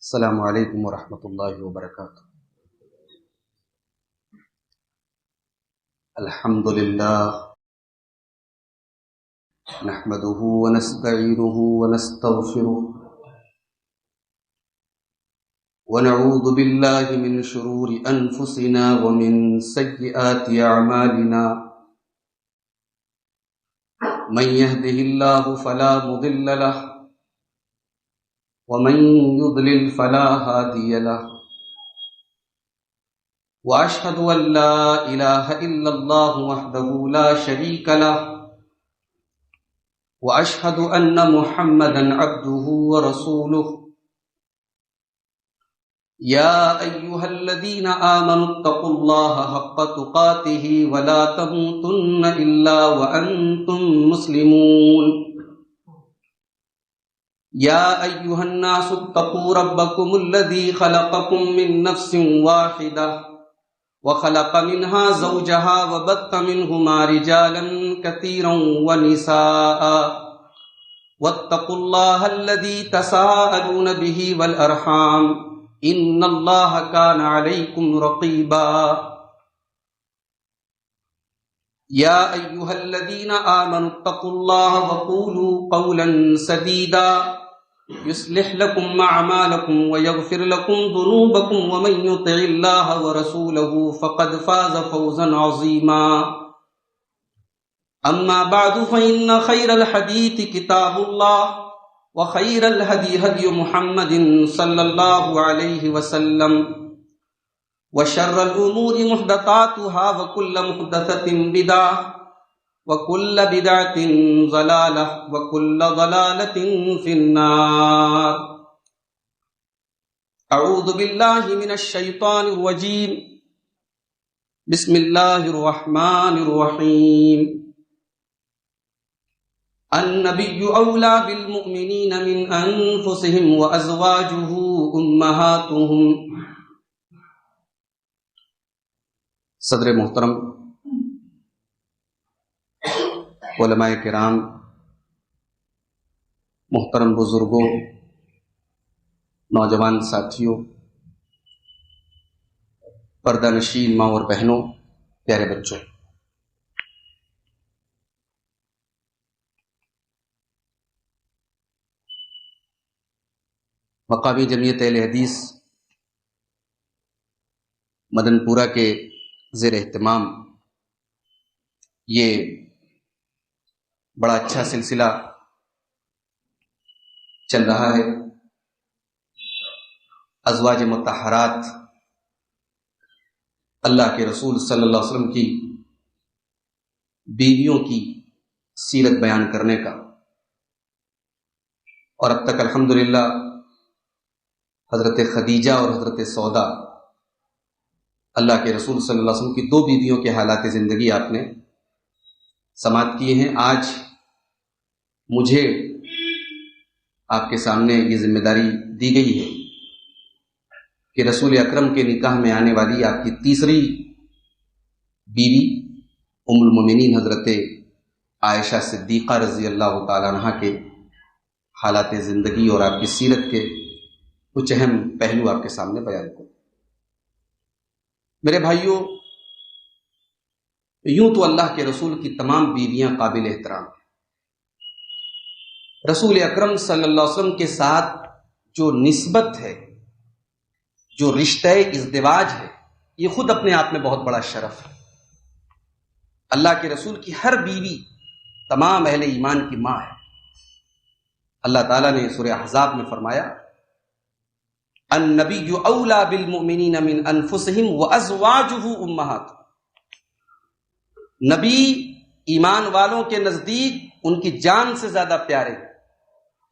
السلام علیکم ورحمۃ اللہ وبرکاتہ۔ الحمد للہ نحمده ونستعینه ونستغفره ونعوذ باللہ من شرور انفسنا ومن سیئات اعمالنا، من يهده اللہ فلا مضل له ومن يضلل فلا هادي له، واشهد ان لا اله الا الله وحده لا شريك له، واشهد ان محمدا عبده ورسوله۔ يا ايها الذين آمنوا اتقوا الله حق تقاته ولا تموتن الا وانتم مسلمون۔ يا أيها الناس اتقوا ربكم الذي خلقكم من نفس واحدة وخلق منها زوجها وبث منهما رجالا كثيرا ونساء، واتقوا الله الذي تساءلون به والأرحام إن الله كان عليكم رقيبا۔ يا أيها الذين آمنوا اتقوا الله وقولوا قولا سديدا يصلح لكم أعمالكم ويغفر لكم ذنوبكم، ومن يطع الله ورسوله فقد فاز فوزا عظيما۔ أما بعد فإن خير الحديث كتاب الله، وخير الهدي هدي محمد صلى الله عليه وسلم، وشر الأمور محدثاتها وكل محدثة بدعة وكل بدعة ضلالة وكل ضلالة في النار۔ أعوذ بالله من الشيطان الرجيم، بسم الله الرحمن الرحيم۔ النبي أولى بالمؤمنين من أنفسهم وأزواجه أمهاتهم۔ صدر محترم، علماء کرام، محترم بزرگوں، نوجوان ساتھیوں، پردہ نشین ماں اور بہنوں، پیارے بچوں، مقامی جمعیت اہل حدیث مدن پورہ کے زیر اہتمام یہ بڑا اچھا سلسلہ چل رہا ہے۔ ازواج مطہرات، اللہ کے رسول صلی اللہ علیہ وسلم کی بیویوں کی سیرت بیان کرنے کا، اور اب تک الحمدللہ حضرت خدیجہ اور حضرت سودا، اللہ کے رسول صلی اللہ علیہ وسلم کی دو بیویوں کے حالات زندگی آپ نے سماعت کیے ہیں۔ آج مجھے آپ کے سامنے یہ ذمہ داری دی گئی ہے کہ رسول اکرم کے نکاح میں آنے والی آپ کی تیسری بیوی ام المومنین حضرت عائشہ صدیقہ رضی اللہ تعالیٰ عنہا کے حالات زندگی اور آپ کی سیرت کے کچھ اہم پہلو آپ کے سامنے بیان کروں۔ میرے بھائیوں، یوں تو اللہ کے رسول کی تمام بیویاں قابل احترام ہیں۔ رسول اکرم صلی اللہ علیہ وسلم کے ساتھ جو نسبت ہے، جو رشتہ ازدواج ہے، یہ خود اپنے آپ میں بہت بڑا شرف ہے۔ اللہ کے رسول کی ہر بیوی تمام اہل ایمان کی ماں ہے۔ اللہ تعالیٰ نے سورہ احزاب میں فرمایا، النبی اولی بالمؤمنین من انفسہم وازواجہ امہاتہم۔ نبی ایمان والوں کے نزدیک ان کی جان سے زیادہ پیارے ہیں،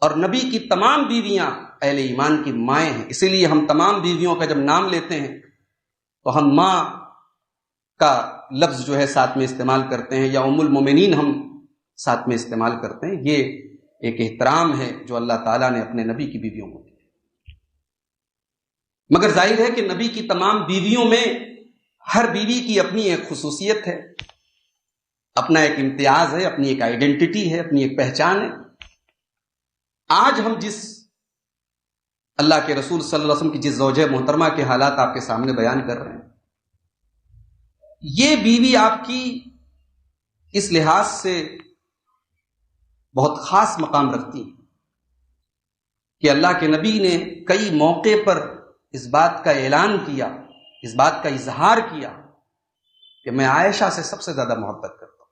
اور نبی کی تمام بیویاں اہل ایمان کی مائیں ہیں۔ اسی لیے ہم تمام بیویوں کا جب نام لیتے ہیں تو ہم ماں کا لفظ جو ہے ساتھ میں استعمال کرتے ہیں، یا ام المومنین ہم ساتھ میں استعمال کرتے ہیں۔ یہ ایک احترام ہے جو اللہ تعالیٰ نے اپنے نبی کی بیویوں کو دیا۔ مگر ظاہر ہے کہ نبی کی تمام بیویوں میں ہر بیوی کی اپنی ایک خصوصیت ہے، اپنا ایک امتیاز ہے، اپنی ایک آئیڈینٹی ہے، اپنی ایک پہچان ہے۔ آج ہم جس اللہ کے رسول صلی اللہ علیہ وسلم کی جس زوجہ محترمہ کے حالات آپ کے سامنے بیان کر رہے ہیں، یہ بیوی آپ کی اس لحاظ سے بہت خاص مقام رکھتی ہے کہ اللہ کے نبی نے کئی موقع پر اس بات کا اعلان کیا، اس بات کا اظہار کیا کہ میں عائشہ سے سب سے زیادہ محبت کرتا ہوں۔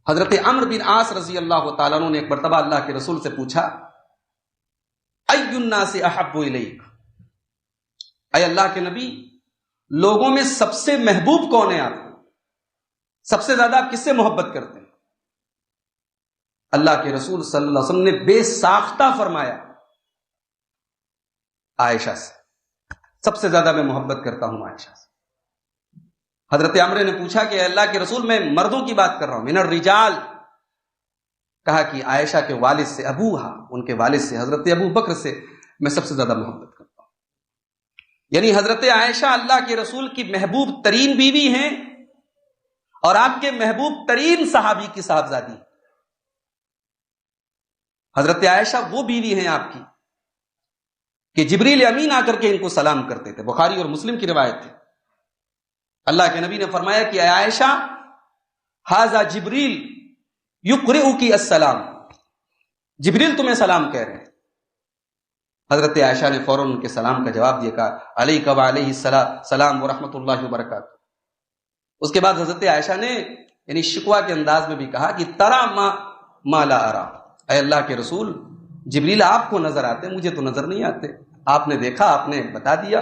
حضرت عمرو بن عاص رضی اللہ تعالیٰ عنہ نے ایک مرتبہ اللہ کے رسول سے پوچھا، ای الناس احب الیک، اے اللہ کے نبی، لوگوں میں سب سے محبوب کون ہے آپ کو؟ سب سے زیادہ آپ کس سے محبت کرتے ہیں؟ اللہ کے رسول صلی اللہ علیہ وسلم نے بے ساختہ فرمایا، عائشہ سے، سب سے زیادہ میں محبت کرتا ہوں عائشہ سے۔ حضرت عمرو نے پوچھا کہ اللہ کے رسول، میں مردوں کی بات کر رہا ہوں، من الرجال، کہا کہ عائشہ کے والد سے، ابوہا، ان کے والد سے، حضرت ابو بکر سے میں سب سے زیادہ محبت کرتا ہوں۔ یعنی حضرت عائشہ اللہ کے رسول کی محبوب ترین بیوی ہیں اور آپ کے محبوب ترین صحابی کی صاحبزادی۔ حضرت عائشہ وہ بیوی ہیں آپ کی کہ جبریل امین آ کر کے ان کو سلام کرتے تھے، بخاری اور مسلم کی روایت ہے۔ اللہ کے نبی نے فرمایا کہ اے عائشہ، ھذا جبریل یقرئکی السلام، جبریل تمہیں سلام کہہ رہے ہیں۔ حضرت عائشہ نے فوراً ان کے سلام کا جواب دیا، کہا علیک وعلیہ السلام ورحمۃ اللہ وبرکاتہ۔ اس کے بعد حضرت عائشہ نے یعنی شکوہ کے انداز میں بھی کہا کہ ترا ما لا ارا، اے اللہ کے رسول، جبریل آپ کو نظر آتے، مجھے تو نظر نہیں آتے، آپ نے دیکھا، آپ نے بتا دیا۔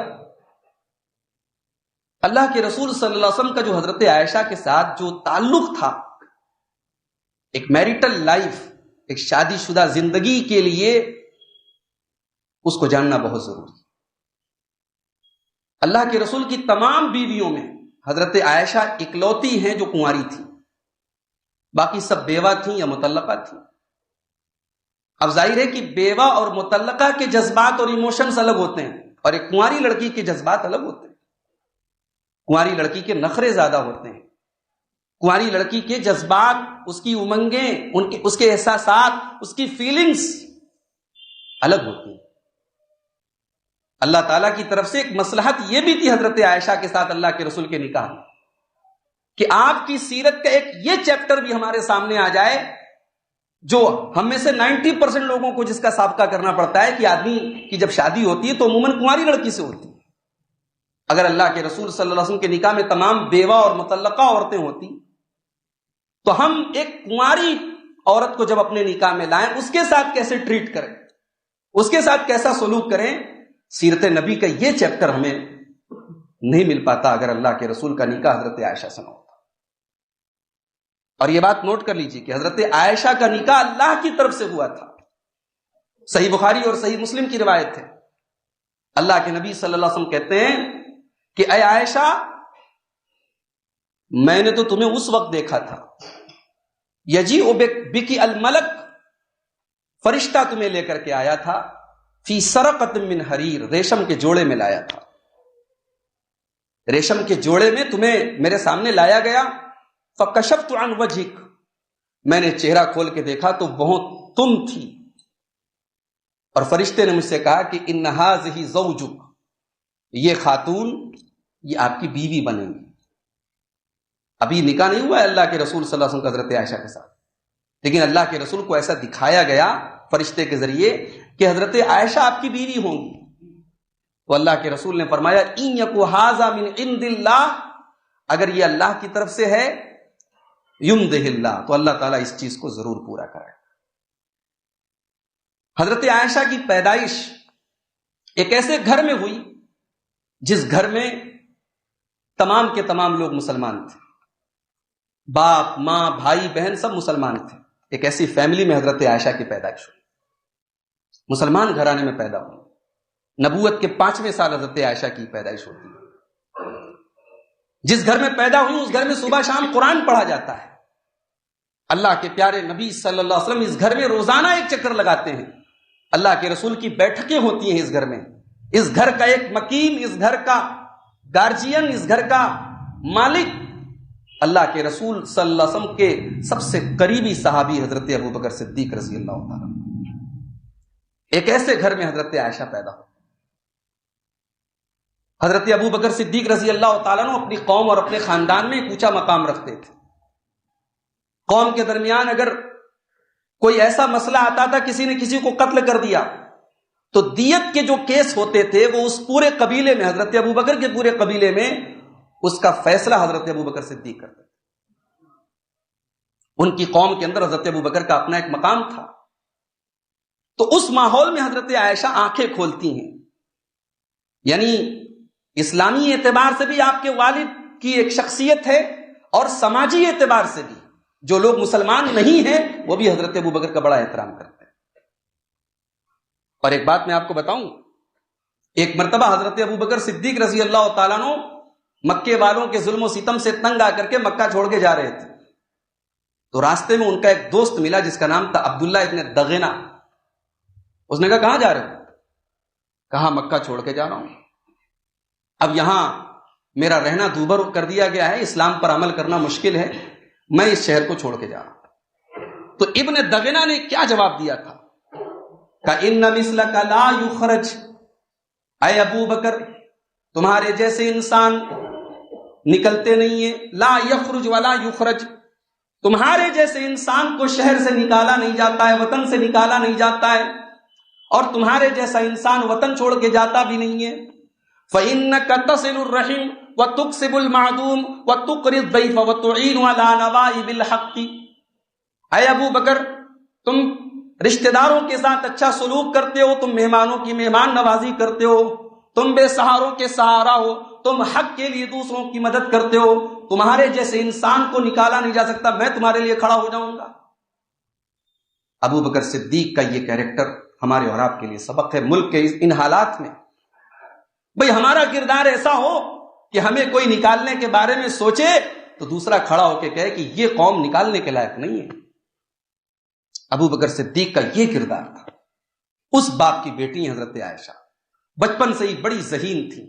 اللہ کے رسول صلی اللہ علیہ وسلم کا جو حضرت عائشہ کے ساتھ جو تعلق تھا، ایک میریٹل لائف، ایک شادی شدہ زندگی کے لیے اس کو جاننا بہت ضروری ہے۔ اللہ کے رسول کی تمام بیویوں میں حضرت عائشہ اکلوتی ہیں جو کنواری تھی، باقی سب بیوہ تھیں یا مطلقہ تھیں۔ اب ظاہر ہے کہ بیوہ اور مطلقہ کے جذبات اور ایموشنز الگ ہوتے ہیں، اور ایک کنواری لڑکی کے جذبات الگ ہوتے ہیں۔ کنواری لڑکی کے نخرے زیادہ ہوتے ہیں، کنواری لڑکی کے جذبات، اس کی امنگیں، اس کے احساسات، اس کی فیلنگز الگ ہوتی ہیں۔ اللہ تعالیٰ کی طرف سے ایک مصلحت یہ بھی تھی حضرت عائشہ کے ساتھ اللہ کے رسول کے نکاح میں کہ آپ کی سیرت کا ایک یہ چیپٹر بھی ہمارے سامنے آ جائے جو ہم میں سے 90% لوگوں کو جس کا سابقہ کرنا پڑتا ہے کہ آدمی کی جب شادی ہوتی ہے تو عموماً کنواری لڑکی سے ہوتی ہے۔ اگر اللہ کے رسول صلی اللہ علیہ وسلم کے نکاح میں تمام بیوہ اور مطلقہ عورتیں ہوتی تو ہم ایک کنواری عورت کو جب اپنے نکاح میں لائیں، اس کے ساتھ کیسے ٹریٹ کریں، اس کے ساتھ کیسا سلوک کریں، سیرت نبی کا یہ چیپٹر ہمیں نہیں مل پاتا اگر اللہ کے رسول کا نکاح حضرت عائشہ سے نہ ہوتا۔ اور یہ بات نوٹ کر لیجیے کہ حضرت عائشہ کا نکاح اللہ کی طرف سے ہوا تھا۔ صحیح بخاری اور صحیح مسلم کی روایت ہے، اللہ کے نبی صلی اللہ علیہ وسلم کہتے ہیں کہ اے عائشہ، میں نے تو تمہیں اس وقت دیکھا تھا یجیء بکی الملک، فرشتہ تمہیں لے کر کے آیا تھا، فی سرقۃ من حریر، ریشم کے جوڑے میں لایا تھا، ریشم کے جوڑے میں تمہیں میرے سامنے لایا گیا، فکشفت عن وجہک، میں نے چہرہ کھول کے دیکھا تو بہت تم تھی، اور فرشتے نے مجھ سے کہا کہ ان ھذہ زوجک، یہ خاتون یہ آپ کی بیوی بنے گی۔ ابھی نکاح نہیں ہوا ہے اللہ کے رسول صلی اللہ علیہ وسلم کا حضرت عائشہ کے ساتھ، لیکن اللہ کے رسول کو ایسا دکھایا گیا فرشتے کے ذریعے کہ حضرت عائشہ آپ کی بیوی ہوں گی۔ تو اللہ کے رسول نے فرمایا ان یک ھذا من عند اللہ، اگر یہ اللہ کی طرف سے ہے، یمدہ اللہ، تو اللہ تعالیٰ اس چیز کو ضرور پورا کرے۔ حضرت عائشہ کی پیدائش ایک ایسے گھر میں ہوئی جس گھر میں تمام کے تمام لوگ مسلمان تھے، باپ ماں بھائی بہن سب مسلمان تھے۔ ایک ایسی فیملی میں حضرت عائشہ کی پیدائش ہوئی، مسلمان گھرانے میں پیدا ہوئی۔ نبوت کے 5ویں سال حضرت عائشہ کی پیدائش ہوتی ہے۔ جس گھر میں پیدا ہوئی اس گھر میں صبح شام قرآن پڑھا جاتا ہے۔ اللہ کے پیارے نبی صلی اللہ علیہ وسلم اس گھر میں روزانہ ایک چکر لگاتے ہیں، اللہ کے رسول کی بیٹھکیں ہوتی ہیں اس گھر میں۔ اس گھر کا ایک مکین، اس گھر کا گارجین، اس گھر کا مالک اللہ کے رسول صلی اللہ علیہ وسلم کے سب سے قریبی صحابی حضرت ابو بکر صدیق رضی اللہ تعالیٰ۔ ایک ایسے گھر میں حضرت عائشہ پیدا ہو. حضرت ابو بکر صدیق رضی اللہ تعالیٰ عنہ اپنی قوم اور اپنے خاندان میں ایک اونچا مقام رکھتے تھے. قوم کے درمیان اگر کوئی ایسا مسئلہ آتا تھا, کسی نے کسی کو قتل کر دیا, تو دیت کے جو کیس ہوتے تھے وہ اس پورے قبیلے میں, حضرت ابو بکر کے پورے قبیلے میں اس کا فیصلہ حضرت ابو بکر صدیق کرتے تھے. ان کی قوم کے اندر حضرت ابو بکر کا اپنا ایک مقام تھا. تو اس ماحول میں حضرت عائشہ آنکھیں کھولتی ہیں. یعنی اسلامی اعتبار سے بھی آپ کے والد کی ایک شخصیت ہے, اور سماجی اعتبار سے بھی جو لوگ مسلمان نہیں ہیں وہ بھی حضرت ابو بکر کا بڑا احترام کرتے ہیں. اور ایک بات میں آپ کو بتاؤں, ایک مرتبہ حضرت ابو بکر صدیق رضی اللہ تعالیٰ عنہ مکے والوں کے ظلم و ستم سے تنگ آ کر کے مکہ چھوڑ کے جا رہے تھے. تو راستے میں ان کا ایک دوست ملا جس کا نام تھا عبداللہ ابن دغینہ. اس نے کہا کہاں جا رہے ہو؟ کہا مکہ چھوڑ کے جا رہا ہوں. اب یہاں میرا رہنا دوبھر کر دیا گیا ہے, اسلام پر عمل کرنا مشکل ہے, میں اس شہر کو چھوڑ کے جا رہا ہوں. تو ابن دغینہ نے کیا جواب دیا تھا؟ کہ ان مثلک لا یخرج, اے ابو بکر تمہارے جیسے انسان نکلتے نہیں ہیں. لا یخرج ولا یخرج, تمہارے جیسے انسان کو شہر سے نکالا نہیں جاتا ہے, وطن سے نکالا نہیں جاتا ہے, اور تمہارے جیسا انسان وطن چھوڑ کے جاتا بھی نہیں ہے. فَإِنَّكَ تَصِلُ الرَّحِمَ وَتُكْسِبُ الْمَعْدُومَ وَتُقْرِي الضَّيْفَ وَتُعِينُ عَلَى نَوَائِبِ الْحَقِّ. اے ابو بکر تم رشتہ داروں کے ساتھ اچھا سلوک کرتے ہو, تم مہمانوں کی مہمان نوازی کرتے ہو, تم بے سہاروں کے سہارا ہو, تم حق کے لیے دوسروں کی مدد کرتے ہو. تمہارے جیسے انسان کو نکالا نہیں جا سکتا, میں تمہارے لیے کھڑا ہو جاؤں گا. ابو بکر صدیق کا یہ کیریکٹر ہمارے اور آپ کے لیے سبق ہے. ملک کے ان حالات میں بھئی ہمارا کردار ایسا ہو کہ ہمیں کوئی نکالنے کے بارے میں سوچے تو دوسرا کھڑا ہو کے کہے کہ یہ قوم نکالنے کے لائق نہیں ہے. ابو بکر صدیق کا یہ کردار تھا. اس باپ کی بیٹی حضرت عائشہ بچپن سے ہی بڑی ذہین تھی,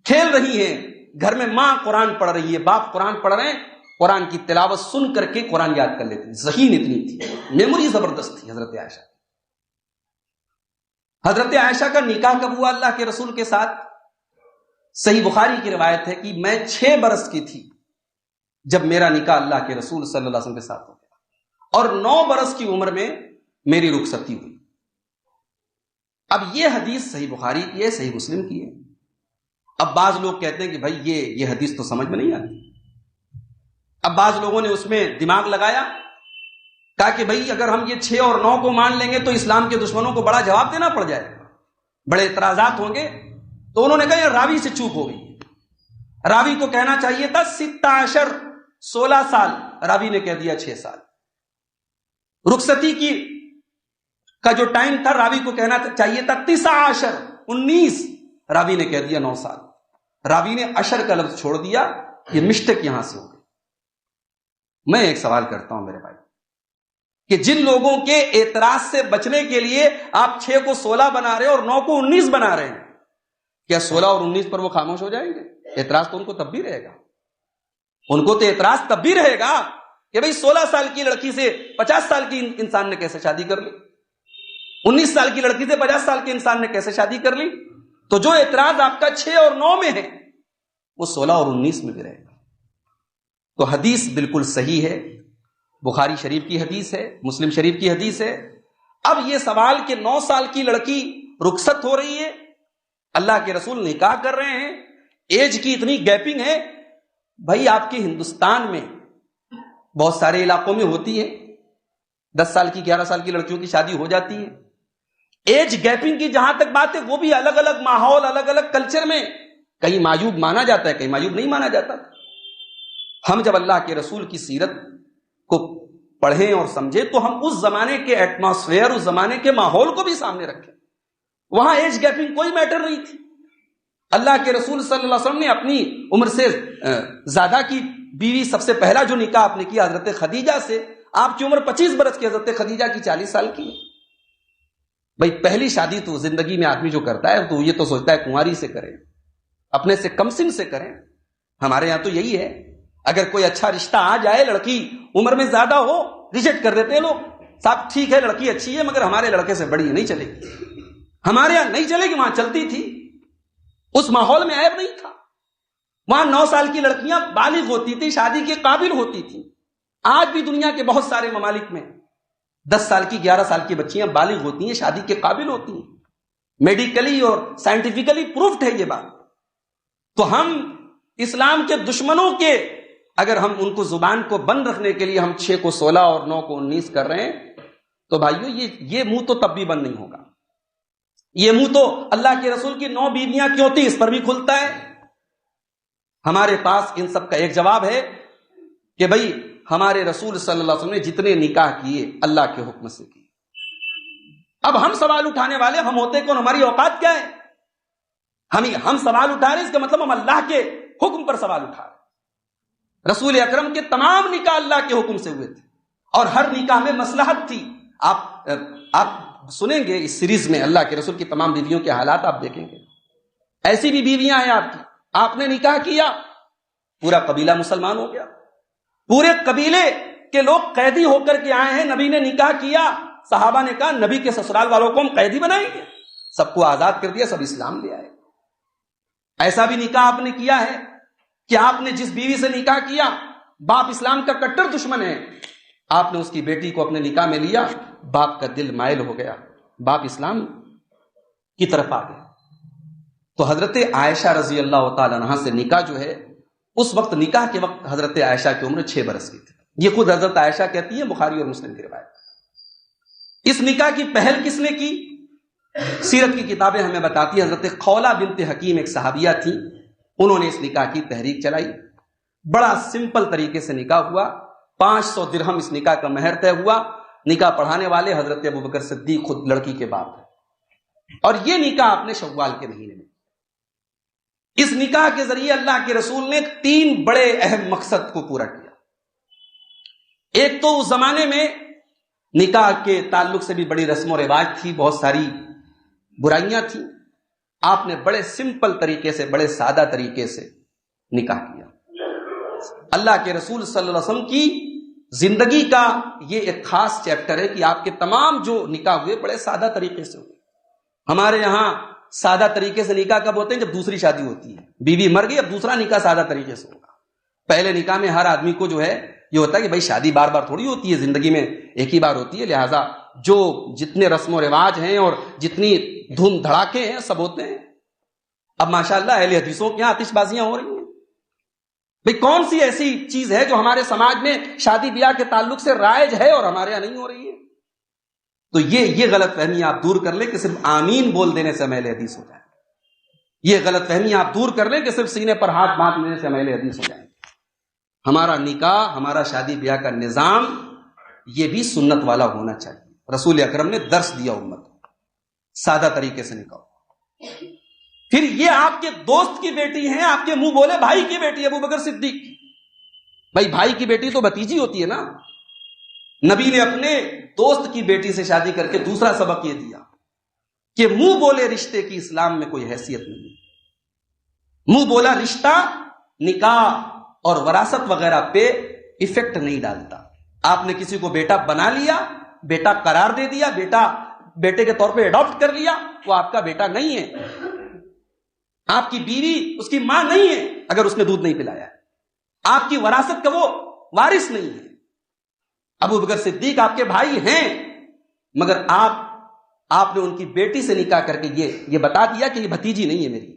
کھیل رہی ہیں, گھر میں ماں قرآن پڑھ رہی ہے, باپ قرآن پڑھ رہے ہیں, قرآن کی تلاوت سن کر کے قرآن یاد کر لیتے. ذہین اتنی تھی, میموری زبردست تھی حضرت عائشہ. حضرت عائشہ کا نکاح کب ہوا اللہ کے رسول کے ساتھ؟ صحیح بخاری کی روایت ہے کہ میں 6 برس کی تھی جب میرا نکاح اللہ کے رسول صلی اللہ علیہ وسلم کے ساتھ ہو گیا, اور 9 برس کی عمر میں میری رخصتی ہوئی. اب یہ حدیث صحیح بخاری کی ہے, صحیح مسلم کی ہے. اب بعض لوگ کہتے ہیں کہ بھائی یہ حدیث تو سمجھ میں نہیں آتی. اب بعض لوگوں نے اس میں دماغ لگایا, کہا کہ بھائی اگر ہم یہ 6 اور 9 کو مان لیں گے تو اسلام کے دشمنوں کو بڑا جواب دینا پڑ جائے گا, بڑے اعتراضات ہوں گے. تو انہوں نے کہا یہ راوی سے چوک ہو گئی. راوی کو کہنا چاہیے تھا 16 سال, راوی نے کہہ دیا 6 سال. رخصتی کا جو ٹائم تھا راوی کو کہنا چاہیے تھا 19, راوی نے کہہ دیا 9 سال. راوی نے اشر کا لفظ چھوڑ دیا, یہ مسٹیک یہاں سے ہو گئی. میں ایک سوال کرتا ہوں میرے بھائی, کہ جن لوگوں کے اعتراض سے بچنے کے لیے آپ 6 کو 16 بنا رہے ہیں اور 9 کو 19 بنا رہے ہیں, کیا 16 اور 19 پر وہ خاموش ہو جائیں گے؟ اعتراض تو ان کو تب بھی رہے گا. ان کو تو اعتراض تب بھی رہے گا کہ بھئی 16 سال کی لڑکی سے 50 سال کی انسان نے کیسے شادی کر لی, 19 سال کی لڑکی سے 50 سال کے انسان نے کیسے شادی کر لی. تو جو اعتراض آپ کا 6 اور 9 میں ہے وہ 16 اور 19 میں بھی رہے گا. تو حدیث بالکل صحیح ہے, بخاری شریف کی حدیث ہے, مسلم شریف کی حدیث ہے. اب یہ سوال کہ 9 سال کی لڑکی رخصت ہو رہی ہے, اللہ کے رسول نکاح کر رہے ہیں, ایج کی اتنی گیپنگ ہے. بھائی آپ کے ہندوستان میں بہت سارے علاقوں میں ہوتی ہے, 10 سال کی 11 سال کی لڑکیوں کی شادی ہو جاتی ہے. ایج گیپنگ کی جہاں تک بات ہے وہ بھی الگ الگ ماحول, الگ الگ کلچر میں کہیں معیوب مانا جاتا ہے, کہیں معیوب نہیں مانا جاتا. ہم جب اللہ کے رسول کی سیرت کو پڑھیں اور سمجھیں تو ہم اس زمانے کے ایٹماسفیئر, اس زمانے کے ماحول کو بھی سامنے رکھیں. وہاں ایج گیپنگ کوئی میٹر نہیں تھی. اللہ کے رسول صلی اللہ علیہ وسلم نے اپنی عمر سے زیادہ کی بیوی سب سے پہلا جو نکاح آپ نے کیا حضرت خدیجہ سے, آپ کی عمر 25 برس کی, حضرت خدیجہ کی 40 سال کی. بھائی پہلی شادی تو زندگی میں آدمی جو کرتا ہے تو یہ تو سوچتا ہے کنواری سے کریں, اپنے سے کم سن سے کریں. ہمارے یہاں تو یہی ہے, اگر کوئی اچھا رشتہ آ جائے, لڑکی عمر میں زیادہ ہو, ریجیکٹ کر دیتے ہیں لوگ. صاحب ٹھیک ہے لڑکی اچھی ہے مگر ہمارے لڑکے سے بڑی نہیں چلے گی، ہمارے یہاں نہیں چلے گی، وہاں چلتی تھی، اس ماحول میں عیب نہیں تھا، وہاں 9 سال کی لڑکیاں بالغ ہوتی تھی، شادی کے قابل ہوتی تھی۔ آج بھی دنیا کے بہت سارے ممالک میں 10 سال کی 11 سال کی بچیاں بالغ ہوتی ہیں، شادی کے قابل ہوتی ہیں، میڈیکلی اور سائنٹیفکلی پروفڈ ہے یہ بات۔ تو ہم اسلام کے دشمنوں کے اگر ہم ان کو زبان کو بند رکھنے کے لیے ہم 6 کو 16 اور 9 کو 19 کر رہے ہیں تو بھائیو یہ منہ تو تب بھی بند نہیں ہوگا، یہ منہ تو اللہ کے رسول کی 9 بیویاں کیوں تھی اس پر بھی کھلتا ہے۔ ہمارے پاس ان سب کا ایک جواب ہے کہ بھائی ہمارے رسول صلی اللہ علیہ وسلم نے جتنے نکاح کیے اللہ کے حکم سے کیے۔ اب ہم سوال اٹھانے والے ہم ہوتے کون، ہماری اوقات کیا ہے؟ ہم سوال اٹھا رہے اس کا مطلب ہم اللہ کے حکم پر سوال اٹھا رہے۔ رسول اکرم کے تمام نکاح اللہ کے حکم سے ہوئے تھے اور ہر نکاح میں مصلحت تھی۔ آپ سنیں گے اس سیریز میں اللہ کے رسول کی تمام بیویوں کے حالات آپ دیکھیں گے۔ ایسی بھی بیویاں ہیں آپ کی، آپ نے نکاح کیا، پورا قبیلہ مسلمان ہو گیا، پورے قبیلے کے لوگ قیدی ہو کر کے آئے ہیں، نبی نے نکاح کیا، صحابہ نے کہا نبی کے سسرال والوں کو ہم قیدی بنائیں گے، سب کو آزاد کر دیا، سب اسلام لے آئے۔ ایسا بھی نکاح آپ نے کیا ہے کہ آپ نے جس بیوی سے نکاح کیا باپ اسلام کا کٹر دشمن ہے، آپ نے اس کی بیٹی کو اپنے نکاح میں لیا، باپ کا دل مائل ہو گیا، باپ اسلام کی طرف آ گیا۔ تو حضرت عائشہ رضی اللہ تعالی عنہا سے نکاح جو ہے، اس وقت نکاح کے وقت حضرت عائشہ کی عمر 6 برس کی تھی، یہ خود حضرت عائشہ کہتی ہے، بخاری اور مسلم کی روایت۔ اس نکاح کی پہل کس نے کی؟ سیرت کی کتابیں ہمیں بتاتی ہیں حضرت خولہ بنت حکیم ایک صحابیہ تھی، انہوں نے اس نکاح کی تحریک چلائی، بڑا سمپل طریقے سے نکاح ہوا، 500 درہم اس نکاح کا مہر طے ہوا، نکاح پڑھانے والے حضرت ابوبکر صدیق خود لڑکی کے باپ ہیں، اور یہ نکاح آپ نے شوال کے مہینے میں۔ اس نکاح کے ذریعے اللہ کے رسول نے 3 بڑے اہم مقصد کو پورا کیا۔ ایک تو اس زمانے میں نکاح کے تعلق سے بھی بڑی رسم و رواج تھی، بہت ساری برائیاں تھیں، آپ نے بڑے سمپل طریقے سے، بڑے سادہ طریقے سے نکاح کیا۔ اللہ کے رسول صلی اللہ علیہ وسلم کی زندگی کا یہ ایک خاص چیپٹر ہے کہ آپ کے تمام جو نکاح ہوئے بڑے سادہ طریقے سے ہوئے۔ ہمارے یہاں سادہ طریقے سے نکاح کب ہوتے ہیں؟ جب دوسری شادی ہوتی ہے، بیوی مر گئی، اب دوسرا نکاح سادہ طریقے سے ہوگا۔ پہلے نکاح میں ہر آدمی کو جو ہے یہ ہوتا ہے کہ بھائی شادی بار بار تھوڑی ہوتی ہے، زندگی میں ایک ہی بار ہوتی ہے، لہٰذا جو جتنے رسم و رواج ہیں اور جتنی دھوم دھڑاکے ہیں سب ہوتے ہیں۔ اب ماشاءاللہ اہل حدیثوں کے یہاں آتش بازیاں ہو رہی ہیں۔ بھئی کون سی ایسی چیز ہے جو ہمارے سماج میں شادی بیاہ کے تعلق سے رائج ہے اور ہمارے یہاں نہیں ہو رہی ہے؟ تو یہ غلط فہمی آپ دور کر لیں کہ صرف آمین بول دینے سے ہم اہل حدیث ہو جائیں، یہ غلط فہمی آپ دور کر لیں کہ صرف سینے پر ہاتھ باندھ لینے سے ہم اہل حدیث ہو جائیں۔ ہمارا نکاح، ہمارا شادی بیاہ کا نظام یہ بھی سنت والا ہونا چاہیے۔ رسول اکرم نے درس دیا امت کو، سادہ طریقے سے نکاح۔ پھر یہ آپ کے دوست کی بیٹی ہیں، آپ کے منہ بولے بھائی کی بیٹی ابوبکر صدیق کی، بھائی بھائی کی بیٹی تو بھتیجی ہوتی ہے نا۔ نبی نے اپنے دوست کی بیٹی سے شادی کر کے دوسرا سبق یہ دیا کہ منہ بولے رشتے کی اسلام میں کوئی حیثیت نہیں۔ منہ بولا رشتہ نکاح اور وراثت وغیرہ پہ ایفیکٹ نہیں ڈالتا۔ آپ نے کسی کو بیٹا بنا لیا، بیٹا قرار دے دیا، بیٹے کے طور پہ اڈاپٹ کر لیا، وہ آپ کا بیٹا نہیں ہے۔ آپ کی بیوی اس کی ماں نہیں ہے اگر اس نے دودھ نہیں پلایا ہے، آپ کی وراثت کا وہ وارث نہیں ہے۔ ابوبکر صدیق آپ کے بھائی ہیں مگر آپ نے ان کی بیٹی سے نکاح کر کے یہ بتا دیا کہ یہ بھتیجی نہیں ہے میری۔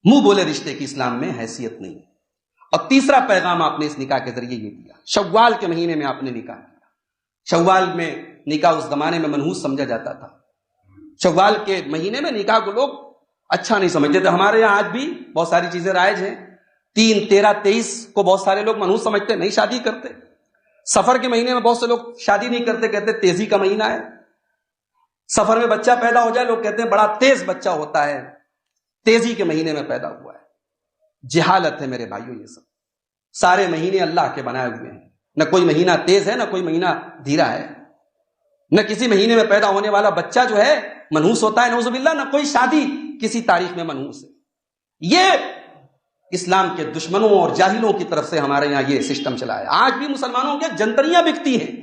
منہ بولے رشتے کی اسلام میں حیثیت نہیں۔ اور تیسرا پیغام آپ نے اس نکاح کے ذریعے یہ دیا، شوال کے مہینے میں آپ نے نکاح کیا۔ شوال میں نکاح اس زمانے میں منحوس سمجھا جاتا تھا، شوال کے مہینے میں نکاح کو لوگ اچھا نہیں سمجھتے تھے۔ ہمارے یہاں آج بھی بہت ساری چیزیں رائج ہیں، 3, 13, 23 کو بہت سارے لوگ منحوس سمجھتے، نہیں شادی کرتے۔ سفر کے مہینے میں بہت سے لوگ شادی نہیں کرتے، کہتے تیزی کا مہینہ ہے۔ سفر میں بچہ پیدا ہو جائے لوگ کہتے ہیں بڑا تیز بچہ ہوتا ہے، تیزی کے مہینے میں پیدا ہوا ہے۔ جہالت ہے میرے بھائیوں، یہ سب سارے مہینے اللہ کے بنائے ہوئے ہیں، نہ کوئی مہینہ تیز ہے نہ کوئی مہینہ دھیرا ہے، نہ کسی مہینے میں پیدا ہونے والا بچہ جو ہے منحوس ہوتا ہے نعوذ باللہ، نہ کوئی شادی کسی تاریخ میں منحوس ہے۔ یہ اسلام کے دشمنوں اور جاہلوں کی طرف سے ہمارے یہاں یہ سسٹم چلا ہے۔ آج بھی مسلمانوں کے جنتریاں بکتی ہیں،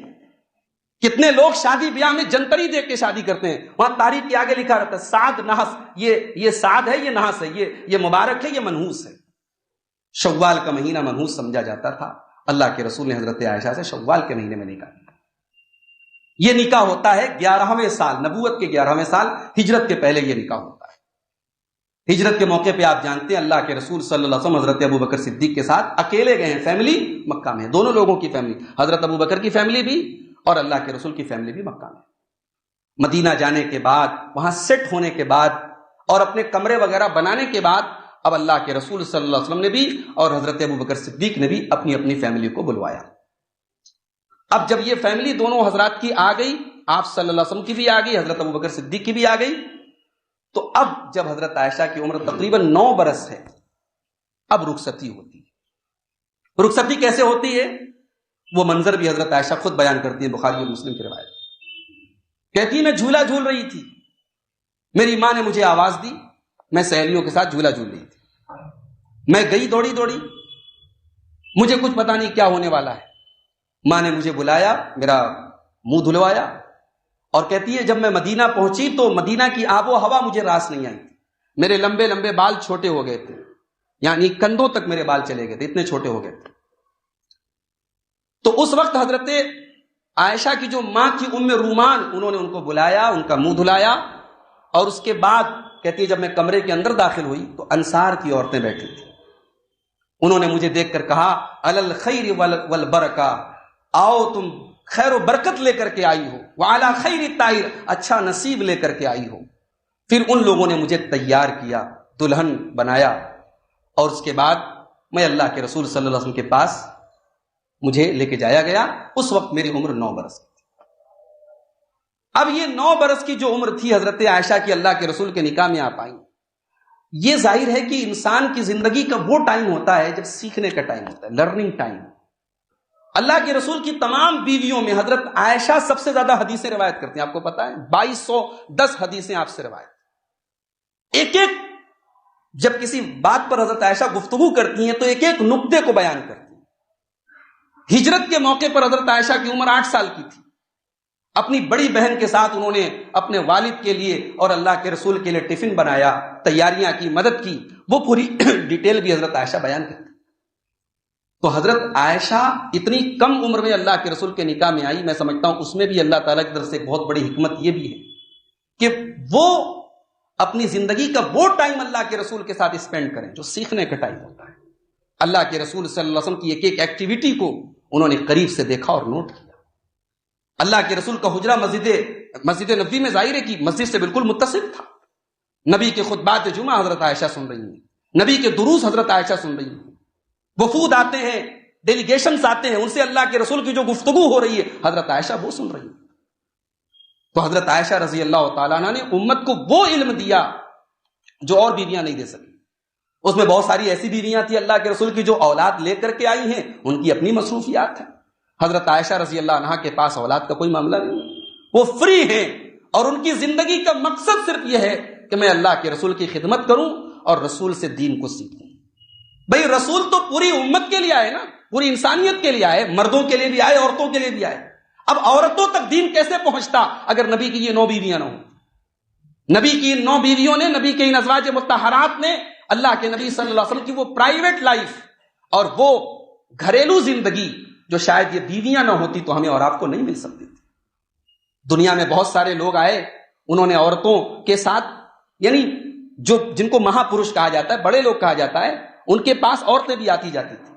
کتنے لوگ شادی بیاہ میں جنتری دیکھ کے شادی کرتے ہیں، وہاں تاریخ کے آگے لکھا رہتا ہے سعد نحس، یہ سعد ہے، یہ نحس ہے، یہ مبارک ہے، یہ منحوس ہے۔ شوال کا مہینہ منحوس سمجھا جاتا تھا، اللہ کے رسول نے حضرت عائشہ سے شوال کے مہینے میں نکاح کیا۔ یہ نکاح ہوتا ہے 11ویں سال، نبوت کے 11ویں سال، ہجرت کے پہلے یہ نکاح ہوتا ہے۔ ہجرت کے موقع پہ آپ جانتے ہیں اللہ کے رسول صلی اللہ علیہ وسلم حضرت ابو بکر صدیق کے ساتھ اکیلے گئے ہیں، فیملی مکہ میں، دونوں لوگوں کی فیملی، حضرت ابو بکر کی فیملی بھی اور اللہ کے رسول کی فیملی بھی مکہ میں۔ مدینہ جانے کے بعد، وہاں سیٹ ہونے کے بعد اور اپنے کمرے وغیرہ بنانے کے بعد اب اللہ کے رسول صلی اللہ علیہ وسلم نے بھی اور حضرت ابو بکر صدیق نے بھی اپنی اپنی فیملی کو بلوایا۔ اب جب یہ فیملی دونوں حضرات کی آ گئی، آپ صلی اللہ علیہ وسلم کی بھی آ گئی، حضرت ابو بکر صدیق کی بھی آ گئی، تو اب جب حضرت عائشہ کی عمر تقریباً 9 برس ہے، اب رخصتی ہوتی ہے۔ رخصتی کیسے ہوتی ہے وہ منظر بھی حضرت عائشہ خود بیان کرتی ہے، بخاری اور مسلم کی روایت۔ کہتی ہے میں جھولا جھول رہی تھی، میری ماں نے مجھے آواز دی، میں سہیلیوں کے ساتھ جھولا جھول رہی تھی، میں گئی دوڑی، مجھے کچھ پتا نہیں کیا ہونے والا ہے، ماں نے مجھے بلایا، میرا منہ دھلوایا، اور کہتی ہے جب میں مدینہ پہنچی تو مدینہ کی آب و ہوا مجھے راس نہیں آئی، میرے لمبے لمبے بال چھوٹے ہو گئے تھے، یعنی کندھوں تک میرے بال چلے گئے تھے، اتنے چھوٹے ہو گئے تھے۔ تو اس وقت حضرت عائشہ کی جو ماں کی ام رومان، انہوں نے ان کو بلایا، ان کا منہ دھلایا، اور اس کے بعد کہتی ہے جب میں کمرے کے اندر داخل ہوئی تو انصار کی عورتیں بیٹھی تھیں، انہوں نے مجھے دیکھ کر کہا علی الخیر والبرکہ، آؤ تم خیر و برکت لے کر کے آئی ہو، وعلی خیر الطائر، اچھا نصیب لے کر کے آئی ہو۔ پھر ان لوگوں نے مجھے تیار کیا، دلہن بنایا، اور اس کے بعد میں اللہ کے رسول صلی اللہ علیہ وسلم کے پاس مجھے لے کے جایا گیا۔ اس وقت میری عمر 9 برس کی تھی۔ اب یہ 9 برس کی جو عمر تھی حضرت عائشہ کی، اللہ کے رسول کے نکاح میں آپ آئیں۔ یہ ظاہر ہے کہ انسان کی زندگی کا وہ ٹائم ہوتا ہے جب سیکھنے کا ٹائم ہوتا ہے، لرننگ ٹائم۔ اللہ کے رسول کی تمام بیویوں میں حضرت عائشہ سب سے زیادہ حدیثیں روایت کرتی ہیں، آپ کو پتا ہے 2210 حدیثیں آپ سے روایت، ایک ایک جب کسی بات پر حضرت عائشہ گفتگو کرتی ہیں تو ایک ایک نقطے کو بیان کرتی ہیں۔ ہجرت کے موقع پر حضرت عائشہ کی عمر 8 سال کی تھی، اپنی بڑی بہن کے ساتھ انہوں نے اپنے والد کے لیے اور اللہ کے رسول کے لیے ٹفن بنایا، تیاریاں کی، مدد کی، وہ پوری ڈیٹیل بھی حضرت عائشہ بیان کرتی۔ تو حضرت عائشہ اتنی کم عمر میں اللہ کے رسول کے نکاح میں آئی، میں سمجھتا ہوں اس میں بھی اللہ تعالیٰ کی طرف سے ایک بہت بڑی حکمت یہ بھی ہے کہ وہ اپنی زندگی کا وہ ٹائم اللہ کے رسول کے ساتھ اسپینڈ کریں جو سیکھنے کا ٹائم ہوتا ہے۔ اللہ کے رسول صلی اللہ علیہ وسلم کی ایک ایک ایکٹیویٹی کو انہوں نے قریب سے دیکھا اور نوٹ کیا۔ اللہ کے رسول کا حجرہ مسجد نبوی میں ظاہر ہے کہ مسجد سے بالکل متصل تھا۔ نبی کے خطبات جمعہ حضرت عائشہ سن رہی ہیں، نبی کے دروس حضرت عائشہ سن رہی ہیں، وفود آتے ہیں، ڈیلیگیشنز آتے ہیں، ان سے اللہ کے رسول کی جو گفتگو ہو رہی ہے حضرت عائشہ وہ سن رہی ہیں۔ تو حضرت عائشہ رضی اللہ تعالیٰ عنہ نے امت کو وہ علم دیا جو اور بیویاں نہیں دے سکی۔ اس میں بہت ساری ایسی بیویاں تھیں اللہ کے رسول کی جو اولاد لے کر کے آئی ہیں، ان کی اپنی مصروفیات ہیں۔ حضرت عائشہ رضی اللہ عنہا کے پاس اولاد کا کوئی معاملہ نہیں، وہ فری ہیں، اور ان کی زندگی کا مقصد صرف یہ ہے کہ میں اللہ کے رسول کی خدمت کروں اور رسول سے دین کو سیکھوں۔ بھئی رسول تو پوری امت کے لیے آئے نا، پوری انسانیت کے لیے آئے، مردوں کے لیے بھی آئے، عورتوں کے لیے بھی آئے۔ اب عورتوں تک دین کیسے پہنچتا اگر نبی کی یہ 9 بیویاں نہ ہوں؟ نبی کی 9 بیویوں نے، نبی کے ان ازواج مطہرات نے اللہ کے نبی صلی اللہ علیہ وسلم کی وہ پرائیویٹ لائف اور وہ گھریلو زندگی جو شاید یہ بیویاں نہ ہوتی تو ہمیں اور آپ کو نہیں مل سکتی تھی۔ دنیا میں بہت سارے لوگ آئے، انہوں نے عورتوں کے ساتھ، یعنی جو جن کو مہا پروش کہا جاتا ہے، بڑے لوگ کہا جاتا ہے، ان کے پاس عورتیں بھی آتی جاتی تھی،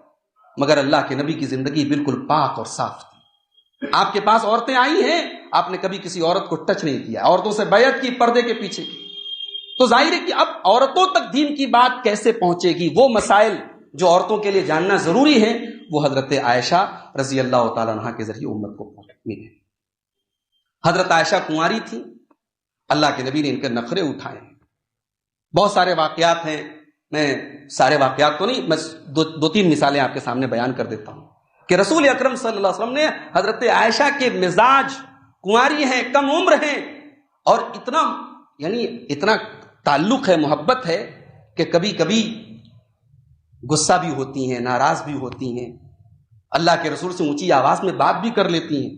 مگر اللہ کے نبی کی زندگی بالکل پاک اور صاف تھی۔ آپ کے پاس عورتیں آئی ہیں، آپ نے کبھی کسی عورت کو ٹچ نہیں کیا، عورتوں سے بیعت کی، پردے کے پیچھے کی۔ تو ظاہر ہے کہ اب عورتوں تک دین کی بات کیسے پہنچے گی؟ وہ مسائل جو عورتوں کے لیے جاننا ضروری ہے وہ حضرت عائشہ رضی اللہ تعالیٰ عنہ کے ذریعے امت کو ملے۔ حضرت عائشہ کنواری تھی، اللہ کے نبی نے ان کے نخرے اٹھائے۔ بہت سارے واقعات ہیں، میں سارے واقعات تو نہیں، میں 2-3 مثالیں آپ کے سامنے بیان کر دیتا ہوں کہ رسول اکرم صلی اللہ علیہ وسلم نے حضرت عائشہ کے مزاج، کنواری ہیں، کم عمر ہیں، اور اتنا تعلق ہے، محبت ہے کہ کبھی کبھی غصہ بھی ہوتی ہیں، ناراض بھی ہوتی ہیں، اللہ کے رسول سے اونچی آواز میں بات بھی کر لیتی ہیں،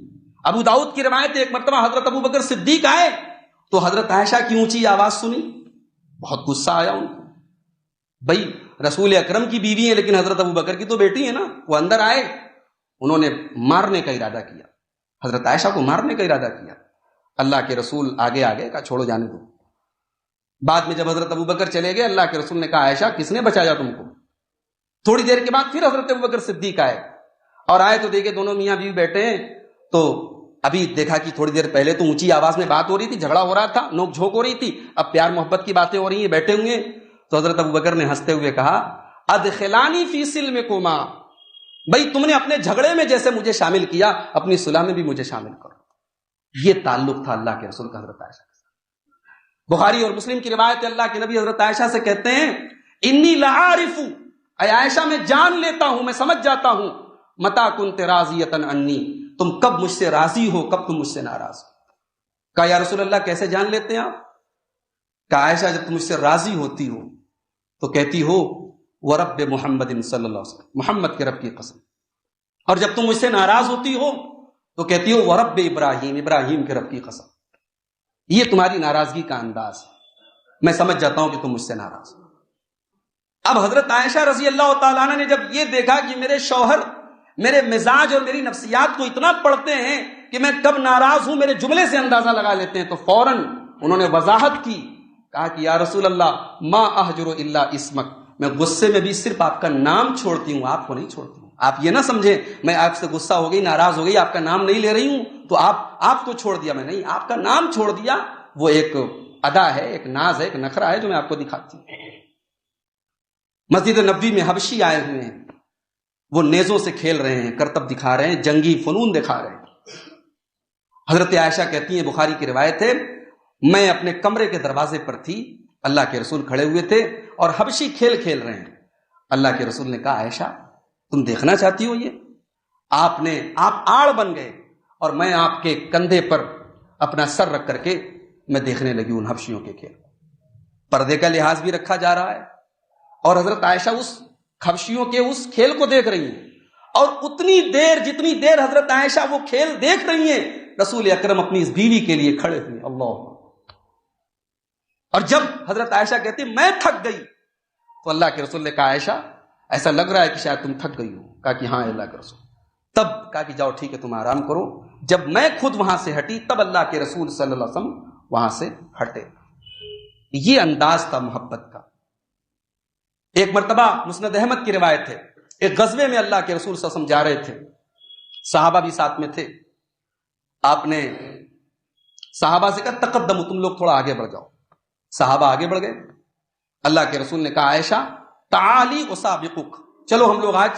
ابو داؤد کی روایت ہے، ایک مرتبہ حضرت ابو بکر صدیق آئے تو حضرت عائشہ کی اونچی آواز سنی، بہت غصہ آیا ان کو. بھائی رسول اکرم کی بیوی ہیں لیکن حضرت ابو بکر کی تو بیٹی ہے نا. وہ اندر آئے، انہوں نے مارنے کا ارادہ کیا، حضرت عائشہ کو مارنے کا ارادہ کیا. اللہ کے رسول آگے آگے کہا چھوڑو جانے دو. بعد میں جب حضرت ابو بکر چلے گئے، اللہ کے رسول نے کہا عائشہ کس نے بچایا تم کو؟ تھوڑی دیر کے بعد پھر حضرت ابو بکر صدیق آئے، اور آئے تو دیکھے دونوں میاں بیوی بیٹھے ہیں. تو ابھی دیکھا کہ تھوڑی دیر پہلے تو اونچی آواز میں بات ہو رہی تھی، جھگڑا ہو رہا تھا، نوک جھوک ہو رہی تھی، اب پیار محبت کی باتیں ہو رہی ہیں، بیٹھے ہوئے. تو حضرت ابو بکر نے ہنستے ہوئے کہا ادخلانی فی سلمکما، بھائی تم نے اپنے جھگڑے میں جیسے مجھے شامل کیا، اپنی صلح میں بھی مجھے شامل کرو. یہ تعلق تھا اللہ کے رسول کا حضرت عائشہ کے ساتھ. بخاری اور مسلم کی روایت ہے، اللہ کے نبی حضرت عائشہ سے کہتے ہیں انی لعارف، اے عائشہ میں جان لیتا ہوں، میں سمجھ جاتا ہوں، متا کنت راضیۃ عنی، تم کب مجھ سے راضی ہو، کب تم مجھ سے ناراض ہو. کہا یا رسول اللہ کیسے جان لیتے ہیں آپ؟ کہا عائشہ جب تم مجھ سے راضی ہوتی ہو تو کہتی ہو ورب محمد صلی اللہ علیہ وسلم، محمد کے رب کی قسم. اور جب تم مجھ سے ناراض ہوتی ہو تو کہتی ہو ورب ابراہیم، ابراہیم کے رب کی قسم. یہ تمہاری ناراضگی کا انداز ہے، میں سمجھ جاتا ہوں کہ تم مجھ سے ناراض ہو. اب حضرت عائشہ رضی اللہ تعالیٰ عنہ نے جب یہ دیکھا کہ میرے شوہر میرے مزاج اور میری نفسیات کو اتنا پڑھتے ہیں کہ میں کب ناراض ہوں میرے جملے سے اندازہ لگا لیتے ہیں، تو فوراً انہوں نے وضاحت کی، کہا کہ یا رسول اللہ ما اہجر الا اسمک، میں غصے میں بھی صرف آپ کا نام چھوڑتی ہوں، آپ کو نہیں چھوڑتی ہوں. آپ یہ نہ سمجھیں میں آپ سے غصہ ہو گئی، ناراض ہو گئی، آپ کا نام نہیں لے رہی ہوں تو آپ کو چھوڑ دیا. میں نہیں، آپ کا نام چھوڑ دیا، وہ ایک ادا ہے، ایک ناز ہے، ایک نخرہ ہے جو میں آپ کو دکھاتی ہوں. مسجد نبوی میں حبشی آئے ہوئے ہیں، وہ نیزوں سے کھیل رہے ہیں، کرتب دکھا رہے ہیں، جنگی فنون دکھا رہے ہیں. حضرت عائشہ کہتی ہیں، بخاری کی روایت ہے، میں اپنے کمرے کے دروازے پر تھی، اللہ کے رسول کھڑے ہوئے تھے اور حبشی کھیل کھیل رہے ہیں. اللہ کے رسول نے کہا عائشہ تم دیکھنا چاہتی ہو یہ؟ آپ آڑ بن گئے اور میں آپ کے کندھے پر اپنا سر رکھ کر کے میں دیکھنے لگی ان حبشیوں کے کھیل. پردے کا لحاظ بھی رکھا جا رہا ہے اور حضرت عائشہ اس حبشیوں کے اس کھیل کو دیکھ رہی ہیں، اور اتنی دیر جتنی دیر حضرت عائشہ وہ کھیل دیکھ رہی ہیں، رسول اکرم اپنی اس بیوی کے لیے کھڑے ہوئے. اللہ. اور جب حضرت عائشہ کہتی میں تھک گئی تو اللہ کے رسول نے کہا عائشہ ایسا لگ رہا ہے کہ شاید تم تھک گئی ہو. کہا کہ ہاں اللہ کے رسول. تب کہا کہ جاؤ ٹھیک ہے تم آرام کرو. جب میں خود وہاں سے ہٹی تب اللہ کے رسول صلی اللہ علیہ وسلم وہاں سے ہٹے. یہ انداز تھا محبت کا. ایک مرتبہ مسند احمد کی روایت ہے، ایک غزوے میں اللہ کے رسول صلی اللہ علیہ وسلم جا رہے تھے، صحابہ بھی ساتھ میں تھے. آپ نے صحابہ سے کہا تقدموا، تم لوگ تھوڑا آگے بڑھ جاؤ. صحابہ آگے بڑھ گئے. اللہ کے رسول نے کہا عائشہ تعالی اسابقک، چلو ہم لوگ آج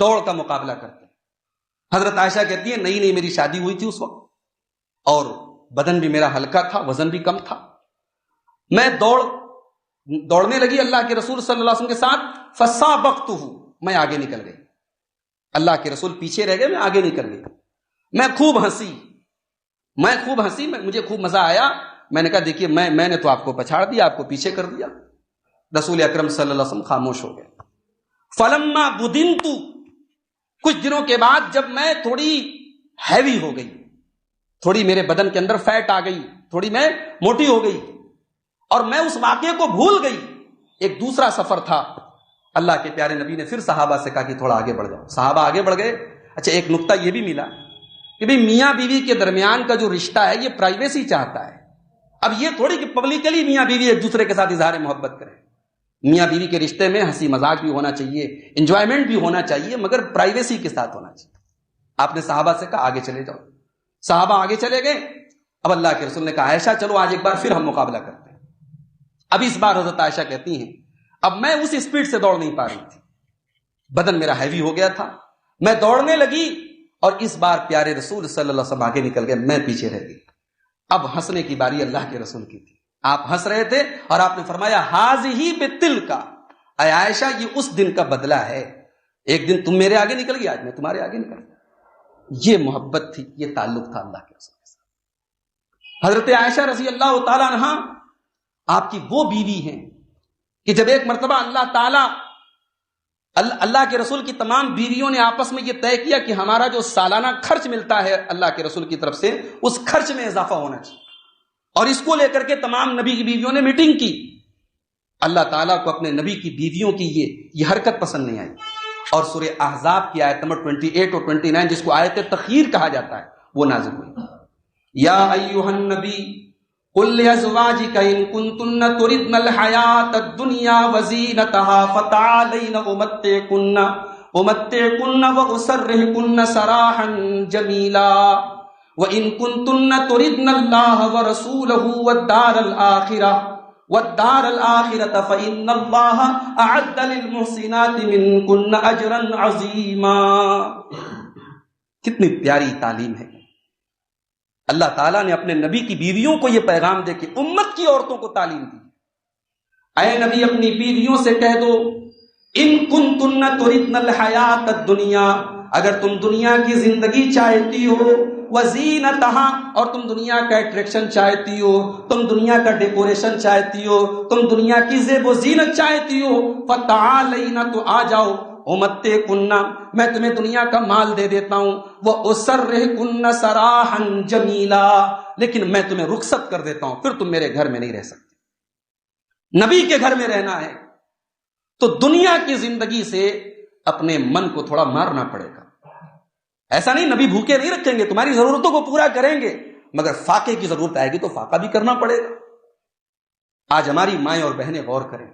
دوڑ کا مقابلہ کرتے ہیں. حضرت عائشہ کہتی ہے نہیں میری شادی ہوئی تھی اس وقت اور بدن بھی میرا ہلکا تھا، وزن بھی کم تھا. میں دوڑنے لگی اللہ کے رسول صلی اللہ علیہ وسلم کے ساتھ، فسابقتہ، میں آگے نکل گئی. اللہ کے رسول پیچھے رہ گئے، میں آگے نکل گئی. میں خوب ہنسی، مجھے خوب مزہ آیا. میں نے کہا دیکھیے میں نے تو آپ کو پچھاڑ دیا، آپ کو پیچھے کر دیا. رسول اکرم صلی اللہ علیہ وسلم خاموش ہو گئے. فلما بدنت، کچھ دنوں کے بعد جب میں تھوڑی ہیوی ہو گئی، تھوڑی میرے بدن کے اندر فیٹ آ گئی، تھوڑی میں موٹی ہو گئی اور میں اس واقعے کو بھول گئی. ایک دوسرا سفر تھا. اللہ کے پیارے نبی نے پھر صحابہ سے کہا کہ تھوڑا آگے بڑھ جاؤ. صحابہ آگے بڑھ گئے. اچھا ایک نقطہ یہ بھی ملا کہ بھئی میاں بیوی کے درمیان کا جو رشتہ ہے یہ پرائیویسی چاہتا ہے. اب یہ تھوڑی کہ پبلکلی میاں بیوی ایک دوسرے کے ساتھ اظہار محبت کریں. میاں بیوی کے رشتے میں ہنسی مذاق بھی ہونا چاہیے، انجوائمنٹ بھی ہونا چاہیے، مگر پرائیویسی کے ساتھ ہونا چاہیے. آپ نے صحابہ سے کہا آگے چلے جاؤ. صحابہ آگے چلے گئے. اب اللہ کے رسول نے کہا عائشہ چلو آج ایک بار پھر ہم مقابلہ کرتے ہیں. اب اس بار حضرت عائشہ کہتی ہیں اب میں اس اسپیڈ سے دوڑ نہیں پا رہی تھی، بدن میرا ہیوی ہو گیا تھا. میں دوڑنے لگی اور اس بار پیارے رسول صلی اللہ علیہ وسلم آگے نکل گئے، میں پیچھے رہ گئی. اب ہنسنے کی باری اللہ کے رسول کی تھی. آپ ہنس رہے تھے اور آپ نے فرمایا حاذہ بتلک، اے عائشہ یہ اس دن کا بدلہ ہے. ایک دن تم میرے آگے نکل گئی، آج میں تمہارے آگے نکل گیا. یہ محبت تھی، یہ تعلق تھا اللہ کے رسول کے ساتھ. حضرت عائشہ رضی اللہ تعالی عنہا آپ کی وہ بیوی ہیں کہ جب ایک مرتبہ اللہ تعالی اللہ کے رسول کی تمام بیویوں نے آپس میں یہ طے کیا کہ ہمارا جو سالانہ خرچ ملتا ہے اللہ کے رسول کی طرف سے اس خرچ میں اضافہ ہونا چاہیے، اور اس کو لے کر کے تمام نبی کی بیویوں نے میٹنگ کی۔ اللہ تعالیٰ کو اپنے نبی کی بیویوں کی یہ حرکت پسند نہیں آئی، اور سورہ احزاب کی آیت نمبر 28 اور 29 جس کو آیت تخیر کہا جاتا ہے وہ نازل ہوئی۔ یا ایھا النبی قل لأزواجك إن كنتن تردن الحياة الدنيا وزينتها فتعالين أمتعكن وأسرحكن سراحا جميلا وإن كنتن تردن الله ورسوله والدار الآخرة فإن الله أعد للمحسنات منكن أجرا عظيما۔ کتنی پیاری تعلیم ہے۔ اللہ تعالیٰ نے اپنے نبی کی بیویوں کو یہ پیغام دے کے امت کی عورتوں کو تعلیم دی۔ اے نبی اپنی بیویوں سے کہہ دو ان کنتن تردن الحیات الدنیا، اگر تم دنیا کی زندگی چاہتی ہو، وزینتہا، اور تم دنیا کا اٹریکشن چاہتی ہو، تم دنیا کا ڈیکوریشن چاہتی ہو، تم دنیا کی زیب و زینت چاہتی ہو، فتعالینا، تو آ جاؤ، امتعکن، میں تمہیں دنیا کا مال دے دیتا ہوں، واسرحکن سراحا جمیلا، لیکن میں تمہیں رخصت کر دیتا ہوں، پھر تم میرے گھر میں نہیں رہ سکتے۔ نبی کے گھر میں رہنا ہے تو دنیا کی زندگی سے اپنے من کو تھوڑا مارنا پڑے گا۔ ایسا نہیں نبی بھوکے نہیں رکھیں گے، تمہاری ضرورتوں کو پورا کریں گے، مگر فاقے کی ضرورت آئے گی تو فاقہ بھی کرنا پڑے گا۔ آج ہماری مائیں اور بہنیں غور کریں،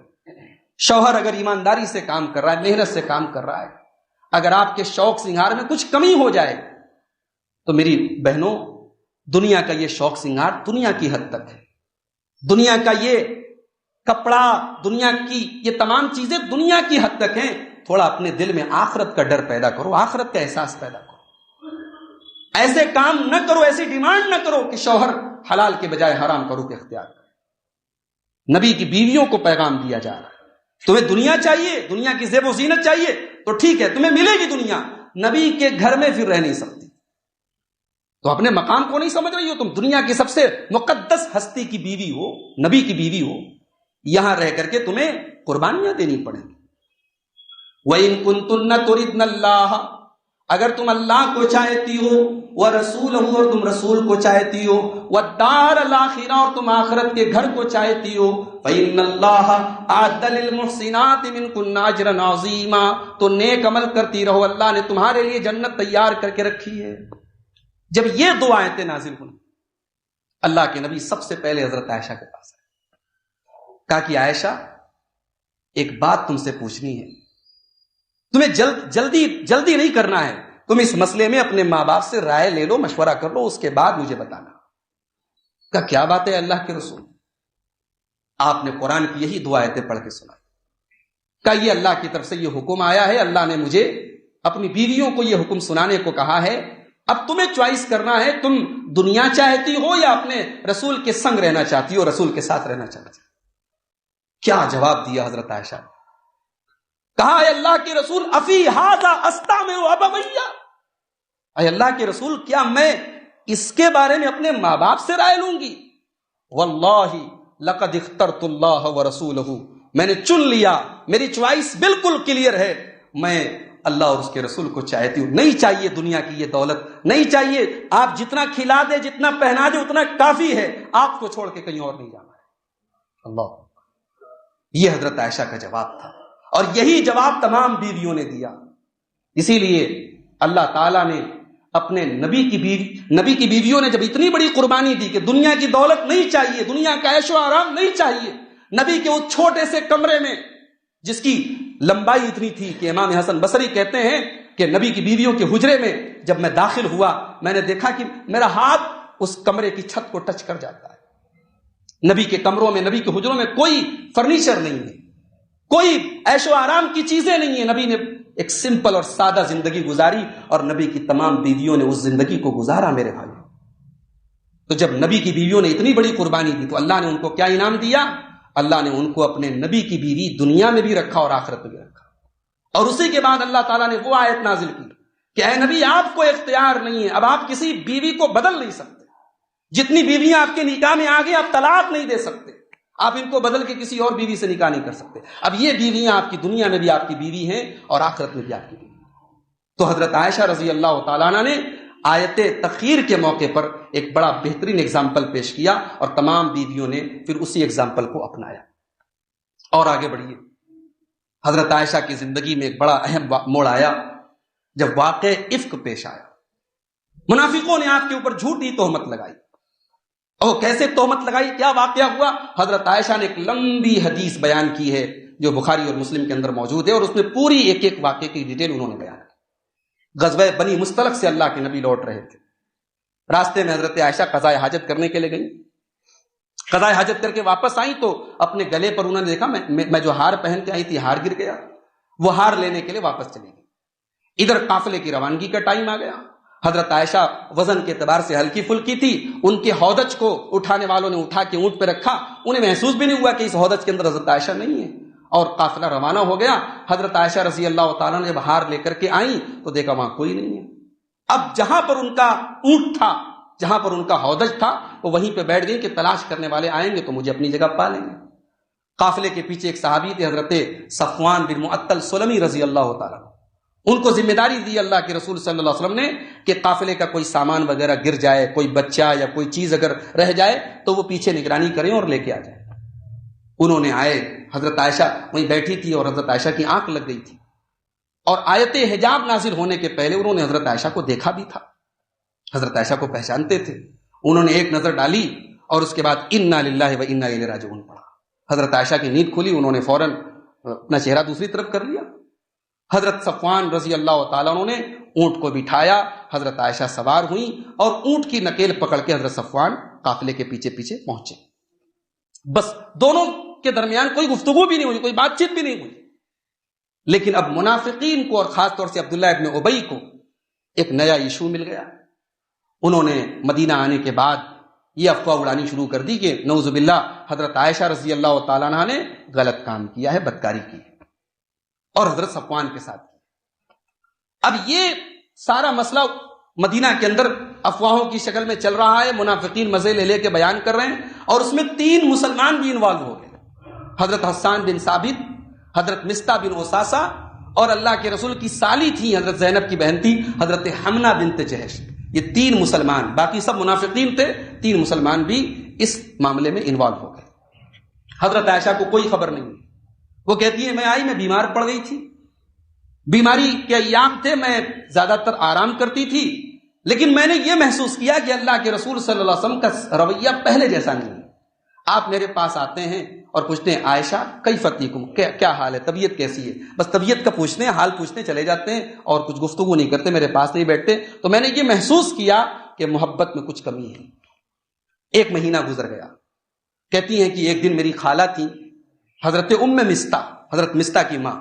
شوہر اگر ایمانداری سے کام کر رہا ہے، محنت سے کام کر رہا ہے، اگر آپ کے شوق سنگار میں کچھ کمی ہو جائے تو میری بہنوں، دنیا کا یہ شوق سنگار دنیا کی حد تک ہے، دنیا کا یہ کپڑا، دنیا کی یہ تمام چیزیں دنیا کی حد تک ہیں۔ تھوڑا اپنے دل میں آخرت کا ڈر پیدا کرو، آخرت کا احساس پیدا کرو۔ ایسے کام نہ کرو، ایسی ڈیمانڈ نہ کرو کہ شوہر حلال کے بجائے حرام کرو کے اختیار کرے۔ نبی کی بیویوں کو پیغام دیا جا رہا ہے، تمہیں دنیا چاہیے، دنیا کی زیب و زینت چاہیے تو ٹھیک ہے، تمہیں ملے گی دنیا، نبی کے گھر میں پھر رہ نہیں سکتی، تو اپنے مقام کو نہیں سمجھ رہی ہو، تم دنیا کی سب سے مقدس ہستی کی بیوی ہو، نبی کی بیوی ہو، یہاں رہ کر کے تمہیں قربانیاں دینی پڑیں گی۔ وَإِن كُنتُنَّ تُرِدْنَ اللَّهَ، اگر تم اللہ کو چاہتی ہو، وَرَسُولَهُ، اور تم رسول کو چاہتی ہو، وَالدَّارَ الْآخِرَةَ، اور تم آخرت کے گھر کو چاہتی ہو، فَإِنَّ اللَّهَ أَعَدَّ لِلْمُحْسِنَاتِ مِنكُنَّ أَجْرًا عَظِيمًا، تو نیک عمل کرتی رہو، اللہ نے تمہارے لیے جنت تیار کر کے رکھی ہے۔ جب یہ دو آیتیں نازل ہوئی، اللہ کے نبی سب سے پہلے حضرت عائشہ کے پاس آئے، کہا کہ عائشہ ایک بات تم سے پوچھنی ہے، تمہیں جلدی نہیں کرنا ہے، تم اس مسئلے میں اپنے ماں باپ سے رائے لے لو، مشورہ کر لو، اس کے بعد مجھے بتانا۔ کہا کیا بات ہے اللہ کے رسول؟ آپ نے قرآن کی یہی دو آیتیں پڑھ کے سنائی۔ کہا یہ اللہ کی طرف سے یہ حکم آیا ہے، اللہ نے مجھے اپنی بیویوں کو یہ حکم سنانے کو کہا ہے، اب تمہیں چوائس کرنا ہے، تم دنیا چاہتی ہو یا اپنے رسول کے سنگ رہنا چاہتی ہو، رسول کے ساتھ رہنا چاہتی ہو۔ کیا جواب دیا حضرت عائشہ نے؟ کہا اے اللہ کے رسول، افی ھذا استعمل ابویہ، اے اللہ کے رسول کیا میں اس کے بارے میں اپنے ماں باپ سے رائے لوں گی؟ واللہ لقد اخترت اللہ ورسولہ، میں نے چن لیا، میری چوائس بالکل کلیئر ہے، میں اللہ اور اس کے رسول کو چاہتی ہوں، نہیں چاہیے دنیا کی یہ دولت، نہیں چاہیے، آپ جتنا کھلا دے، جتنا پہنا دے اتنا کافی ہے، آپ کو چھوڑ کے کہیں اور نہیں جانا ہے۔ اللہ، یہ حضرت عائشہ کا جواب تھا، اور یہی جواب تمام بیویوں نے دیا۔ اسی لیے اللہ تعالیٰ نے اپنے نبی کی بیویوں نے جب اتنی بڑی قربانی دی کہ دنیا کی دولت نہیں چاہیے، دنیا کا عیش و آرام نہیں چاہیے، نبی کے اس چھوٹے سے کمرے میں جس کی لمبائی اتنی تھی کہ امام حسن بصری کہتے ہیں کہ نبی کی بیویوں کے حجرے میں جب میں داخل ہوا، میں نے دیکھا کہ میرا ہاتھ اس کمرے کی چھت کو ٹچ کر جاتا ہے۔ نبی کے کمروں میں، نبی کے حجروں میں کوئی فرنیچر نہیں ہے، کوئی عیش و آرام کی چیزیں نہیں ہیں، نبی نے ایک سمپل اور سادہ زندگی گزاری، اور نبی کی تمام بیویوں نے اس زندگی کو گزارا۔ میرے بھائی، تو جب نبی کی بیویوں نے اتنی بڑی قربانی دی تو اللہ نے ان کو کیا انعام دیا؟ اللہ نے ان کو اپنے نبی کی بیوی دنیا میں بھی رکھا اور آخرت میں بھی رکھا، اور اسی کے بعد اللہ تعالیٰ نے وہ آیت نازل کی کہ اے نبی، آپ کو اختیار نہیں ہے، اب آپ کسی بیوی کو بدل نہیں سکتے، جتنی بیویاں آپ کے نکاح میں آ گئی آپ طلاق نہیں دے سکتے، آپ ان کو بدل کے کسی اور بیوی سے نکاح نہیں کر سکتے. اب یہ بیویاں آپ کی دنیا میں بھی آپ کی بیوی ہیں اور آخرت میں بھی آپ کی بیوی. تو حضرت عائشہ رضی اللہ تعالیٰ عنہ نے آیت تخیر کے موقع پر ایک بڑا بہترین اگزامپل پیش کیا اور تمام بیویوں نے پھر اسی اگزامپل کو اپنایا. اور آگے بڑھیے. حضرت عائشہ کی زندگی میں ایک بڑا اہم موڑ آیا جب واقع افک پیش آیا. منافقوں نے آپ کے اوپر جھوٹی تہمت لگائی. اور کیسے تہمت لگائی, کیا واقعہ ہوا؟ حضرت عائشہ نے ایک لمبی حدیث بیان کی ہے جو بخاری اور مسلم کے اندر موجود ہے, اور اس میں پوری ایک ایک واقعے کی ڈیٹیل انہوں نے بیان کی. غزوہ بنی مستلق سے اللہ کے نبی لوٹ رہے تھے. راستے میں حضرت عائشہ قضاء حاجت کرنے کے لیے گئی. قضاء حاجت کر کے واپس آئی تو اپنے گلے پر انہوں نے دیکھا میں جو ہار پہن کے آئی تھی ہار گر گیا. وہ ہار لینے کے لیے واپس چلی گئی. ادھر قافلے کی روانگی کا ٹائم آ گیا. حضرت عائشہ وزن کے اعتبار سے ہلکی پھلکی تھی. ان کے ہودج کو اٹھانے والوں نے اٹھا کے اونٹ پہ رکھا. انہیں محسوس بھی نہیں ہوا کہ اس ہودج کے اندر حضرت عائشہ نہیں ہے, اور قافلہ روانہ ہو گیا. حضرت عائشہ رضی اللہ تعالیٰ نے جب ہار لے کر کے آئیں تو دیکھا وہاں کوئی نہیں ہے. اب جہاں پر ان کا اونٹ تھا, جہاں پر ان کا ہودج تھا, وہ وہیں پہ بیٹھ گئی کہ تلاش کرنے والے آئیں گے تو مجھے اپنی جگہ پا لیں گے. قافلے کے پیچھے ایک صحابی تھے حضرت صفوان بن معطل سلمی رضی اللہ تعالیٰ. ان کو ذمہ داری دی اللہ کے رسول صلی اللہ علیہ وسلم نے کہ قافلے کا کوئی سامان وغیرہ گر جائے, کوئی بچہ یا کوئی چیز اگر رہ جائے تو وہ پیچھے نگرانی کریں اور لے کے آ جائیں. انہوں نے آئے. حضرت عائشہ وہیں بیٹھی تھی اور حضرت عائشہ کی آنکھ لگ گئی تھی, اور آیت حجاب نازل ہونے کے پہلے انہوں نے حضرت عائشہ کو دیکھا بھی تھا. حضرت عائشہ کو پہچانتے تھے. انہوں نے ایک نظر ڈالی اور اس کے بعد انا للہ و انا الیہ راجعون پڑھا. حضرت عائشہ کی نیند کھلی. انہوں نے فوراً اپنا چہرہ دوسری طرف کر لیا. حضرت صفوان رضی اللہ تعالیٰ عنہ نے اونٹ کو بٹھایا. حضرت عائشہ سوار ہوئی اور اونٹ کی نکیل پکڑ کے حضرت صفوان قافلے کے پیچھے پیچھے پہنچے. بس دونوں کے درمیان کوئی گفتگو بھی نہیں ہوئی, کوئی بات چیت بھی نہیں ہوئی. لیکن اب منافقین کو اور خاص طور سے عبداللہ ابن ابی کو ایک نیا ایشو مل گیا. انہوں نے مدینہ آنے کے بعد یہ افواہ اڑانی شروع کر دی کہ نعوذ باللہ حضرت عائشہ رضی اللہ تعالیٰ عنہ نے غلط کام کیا ہے, بدکاری کی ہے, اور حضرت صفوان کے ساتھ. اب یہ سارا مسئلہ مدینہ کے اندر افواہوں کی شکل میں چل رہا ہے. منافقین مزے لے لے کے بیان کر رہے ہیں, اور اس میں 3 مسلمان بھی انوالو ہو گئے. حضرت حسان بن ثابت, حضرت مستہ بن اوساسا, اور اللہ کے رسول کی سالی تھی حضرت زینب کی بہن تھی حضرت حمنہ بنت جہش. یہ 3 مسلمان, باقی سب منافقین تھے, 3 مسلمان بھی اس معاملے میں انوالو ہو گئے. حضرت عائشہ کو کوئی خبر نہیں. وہ کہتی ہے میں آئی, میں بیمار پڑ گئی تھی, بیماری کے ایام تھے, میں زیادہ تر آرام کرتی تھی, لیکن میں نے یہ محسوس کیا کہ اللہ کے رسول صلی اللہ علیہ وسلم کا رویہ پہلے جیسا نہیں ہے. آپ میرے پاس آتے ہیں اور پوچھتے ہیں عائشہ کیف تیکم, کیا حال ہے, طبیعت کیسی ہے, بس طبیعت کا پوچھتے ہیں, حال پوچھتے چلے جاتے ہیں اور کچھ گفتگو نہیں کرتے, میرے پاس نہیں بیٹھتے. تو میں نے یہ محسوس کیا کہ محبت میں کچھ کمی ہے. 1 مہینہ گزر گیا. کہتی ہیں کہ ایک دن میری خالہ تھی حضرت ام مستہ, حضرت مستہ کی ماں,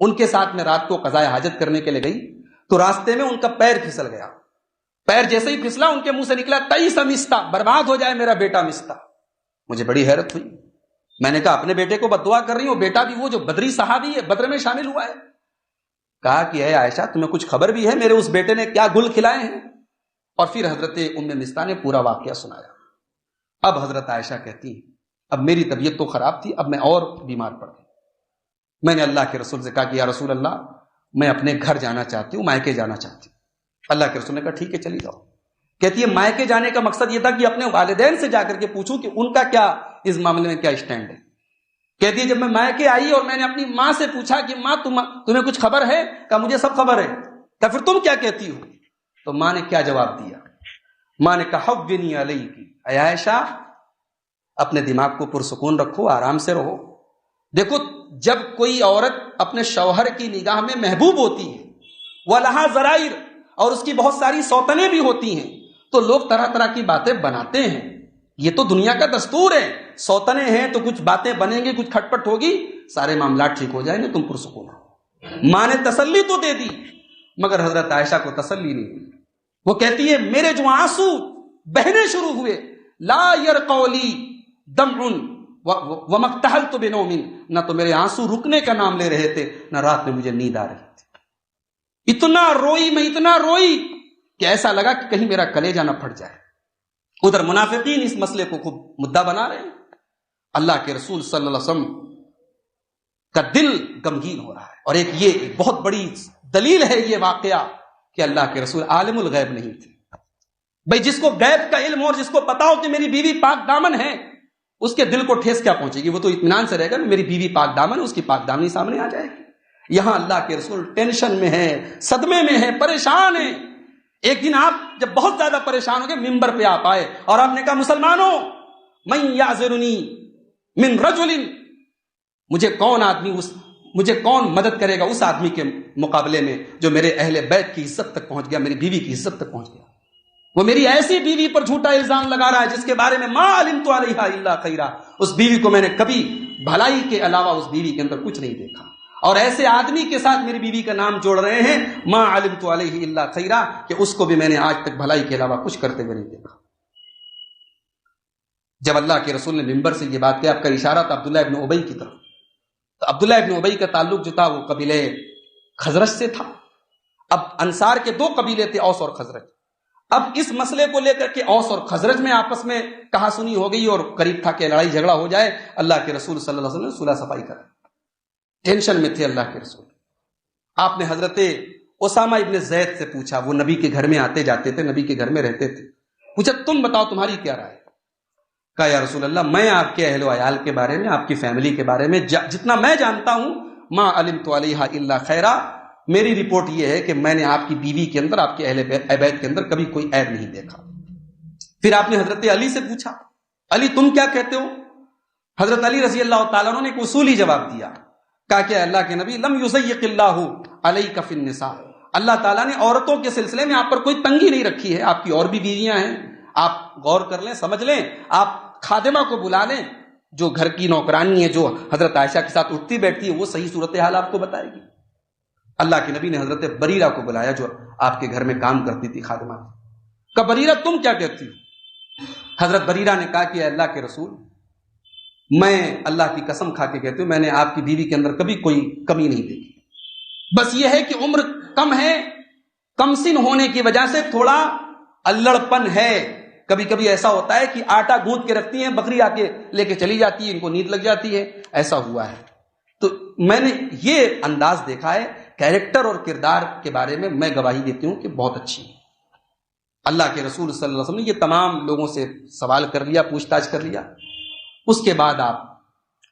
ان کے ساتھ میں رات کو قضاء حاجت کرنے کے لیے گئی تو راستے میں ان کا پیر پھسل گیا. پیر جیسے ہی پھسلا ان کے منہ سے نکلا تئیس مستہ, برباد ہو جائے میرا بیٹا مستہ. مجھے بڑی حیرت ہوئی. میں نے کہا اپنے بیٹے کو بد دعا کر رہی ہوں, بیٹا بھی وہ جو بدری صحابی ہے, بدر میں شامل ہوا ہے. کہا کہ اے عائشہ تمہیں کچھ خبر بھی ہے میرے اس بیٹے نے کیا گل کھلائے ہیں؟ اور پھر حضرت ام مستہ نے پورا واقعہ سنایا. اب حضرت عائشہ کہتی ہیں اب میری طبیعت تو خراب تھی, اب میں اور بیمار پڑ گئی. میں نے اللہ کے رسول سے کہا کہ یا رسول اللہ میں اپنے گھر جانا چاہتی ہوں, مائکے جانا چاہتی ہوں. اللہ کے رسول نے کہا ٹھیک ہے چلی جاؤ. کہتی ہے مائکے جانے کا مقصد یہ تھا کہ اپنے والدین سے جا کر کے پوچھوں کہ ان کا کیا اس معاملے میں کیا اسٹینڈ ہے. کہتی ہے جب میں مائکے آئی اور میں نے اپنی ماں سے پوچھا کہ ماں تمہیں کچھ خبر ہے؟ کہا مجھے سب خبر ہے. کہا پھر تم کیا کہتی ہو؟ تو ماں نے کیا جواب دیا؟ ماں نے کہا حبنی علیکی, اے عائشہ اپنے دماغ کو پرسکون رکھو, آرام سے رہو. دیکھو جب کوئی عورت اپنے شوہر کی نگاہ میں محبوب ہوتی ہے, وَلَہَا ذَرَائِرْ, اور اس کی بہت ساری سوتنیں بھی ہوتی ہیں, تو لوگ طرح طرح کی باتیں بناتے ہیں. یہ تو دنیا کا دستور ہے, سوتنیں ہیں تو کچھ باتیں بنیں گی, کچھ کھٹپٹ ہوگی, سارے معاملات ٹھیک ہو جائیں گے, تم پرسکون رہو. ماں نے تسلی تو دے دی مگر حضرت عائشہ کو تسلی نہیں ہوئی. وہ کہتی ہے میرے جو آنسو بہنے شروع ہوئے, لا یرقولی دمع ومقتحلت بنوم, نہ تو میرے آنسو رکنے کا نام لے رہے تھے, نہ رات میں مجھے نیند آ رہی تھی. اتنا روئی میں, اتنا روئی کہ ایسا لگا کہ کہیں میرا کلیجہ نہ پھٹ جائے. ادھر منافقین اس مسئلے کو خوب مدعا بنا رہے ہیں. اللہ کے رسول صلی اللہ علیہ وسلم کا دل غمگین ہو رہا ہے. اور ایک بہت بڑی دلیل ہے یہ واقعہ کہ اللہ کے رسول عالم الغیب نہیں تھے. بھئی جس کو غیب کا علم ہو اور جس کو پتا ہو کہ میری بیوی پاک دامن ہے، اس کے دل کو ٹھیس کیا پہنچے گی؟ وہ تو اطمینان سے رہے گا میری بیوی پاک دامن ہے، اس کی پاک دامنی سامنے آ جائے گی. یہاں اللہ کے رسول ٹینشن میں ہے، صدمے میں ہے، پریشان ہے. ایک دن آپ جب بہت زیادہ پریشان ہو گئے، ممبر پہ آپ آئے اور آپ نے کہا مسلمانوں من یعذرنی من رجل، مجھے کون مدد کرے گا اس آدمی کے مقابلے میں جو میرے اہل بیت کی عزت تک پہنچ گیا، میری بیوی کی عزت تک پہنچ گیا. وہ میری ایسی بیوی پر جھوٹا الزام لگا رہا ہے جس کے بارے میں ما علمت علیہا الا خیرا، اس بیوی کو میں نے کبھی بھلائی کے علاوہ اس بیوی کے اندر کچھ نہیں دیکھا، اور ایسے آدمی کے ساتھ میری بیوی کا نام جوڑ رہے ہیں ما علمت علیہ الا خیرا، کہ اس کو بھی میں نے آج تک بھلائی کے علاوہ کچھ کرتے ہوئے نہیں دیکھا. جب اللہ کے رسول نے ممبر سے یہ بات کہی، آپ کا اشارہ تھا عبداللہ ابن ابی کی طرف، تو عبداللہ ابن ابی کا تعلق جو تھا وہ قبیلے خزرج سے تھا. اب انصار کے دو قبیلے تھے، اوس اور خزرج. اب اس مسئلے کو لے کر کے اوس اور خزرج میں آپس میں کہا سنی ہو گئی اور قریب تھا کہ لڑائی جھگڑا ہو جائے. اللہ کے رسول صلی اللہ علیہ وسلم نے صلح صفائی کر، ٹینشن میں تھے اللہ کے رسول. آپ نے حضرت اسامہ ابن زید سے پوچھا، وہ نبی کے گھر میں آتے جاتے تھے، نبی کے گھر میں رہتے تھے. پوچھا تم بتاؤ تمہاری کیا رائے؟ کہا یا رسول اللہ میں آپ کے اہل و عیال کے بارے میں، آپ کی فیملی کے بارے میں جتنا میں جانتا ہوں، ما علمت علیہا الا خیرا، میری رپورٹ یہ ہے کہ میں نے آپ کی بیوی کے اندر، آپ کے اہل بیت کے اندر کبھی کوئی عیب نہیں دیکھا. پھر آپ نے حضرت علی سے پوچھا، علی تم کیا کہتے ہو؟ حضرت علی رضی اللہ تعالیٰ عنہ نے ایک اصولی جواب دیا. کہا کہ اللہ کے نبی لم یضیق اللہ علیک فی النساء، اللہ تعالیٰ نے عورتوں کے سلسلے میں آپ پر کوئی تنگی نہیں رکھی ہے. آپ کی اور بھی بیویاں ہیں، آپ غور کر لیں، سمجھ لیں. آپ خادمہ کو بلا لیں جو گھر کی نوکرانی ہے، جو حضرت عائشہ کے ساتھ اٹھتی بیٹھتی ہے، وہ صحیح صورتحال آپ کو بتائے گی. اللہ کے نبی نے حضرت بریرہ کو بلایا جو آپ کے گھر میں کام کرتی تھی، خادمہ تھی. کہا بریرہ تم کیا کہتی ہو؟ حضرت بریرہ نے کہا کہ اللہ کے رسول میں اللہ کی قسم کھا کے کہتی ہوں میں نے آپ کی بیوی کے اندر کبھی کوئی کمی نہیں دیکھی. بس یہ ہے کہ عمر کم ہے، کم سن ہونے کی وجہ سے تھوڑا الڑپن ہے. کبھی کبھی ایسا ہوتا ہے کہ آٹا گوندھ کے رکھتی ہیں، بکری آ کے لے کے چلی جاتی ہے، ان کو نیند لگ جاتی ہے، ایسا ہوا ہے. تو میں نے یہ انداز دیکھا ہے، کیریکٹر اور کردار کے بارے میں میں گواہی دیتی ہوں کہ بہت اچھی ہے. اللہ کے رسول صلی اللہ علیہ وسلم نے یہ تمام لوگوں سے سوال کر لیا، پوچھ تاچھ کر لیا. اس کے بعد آپ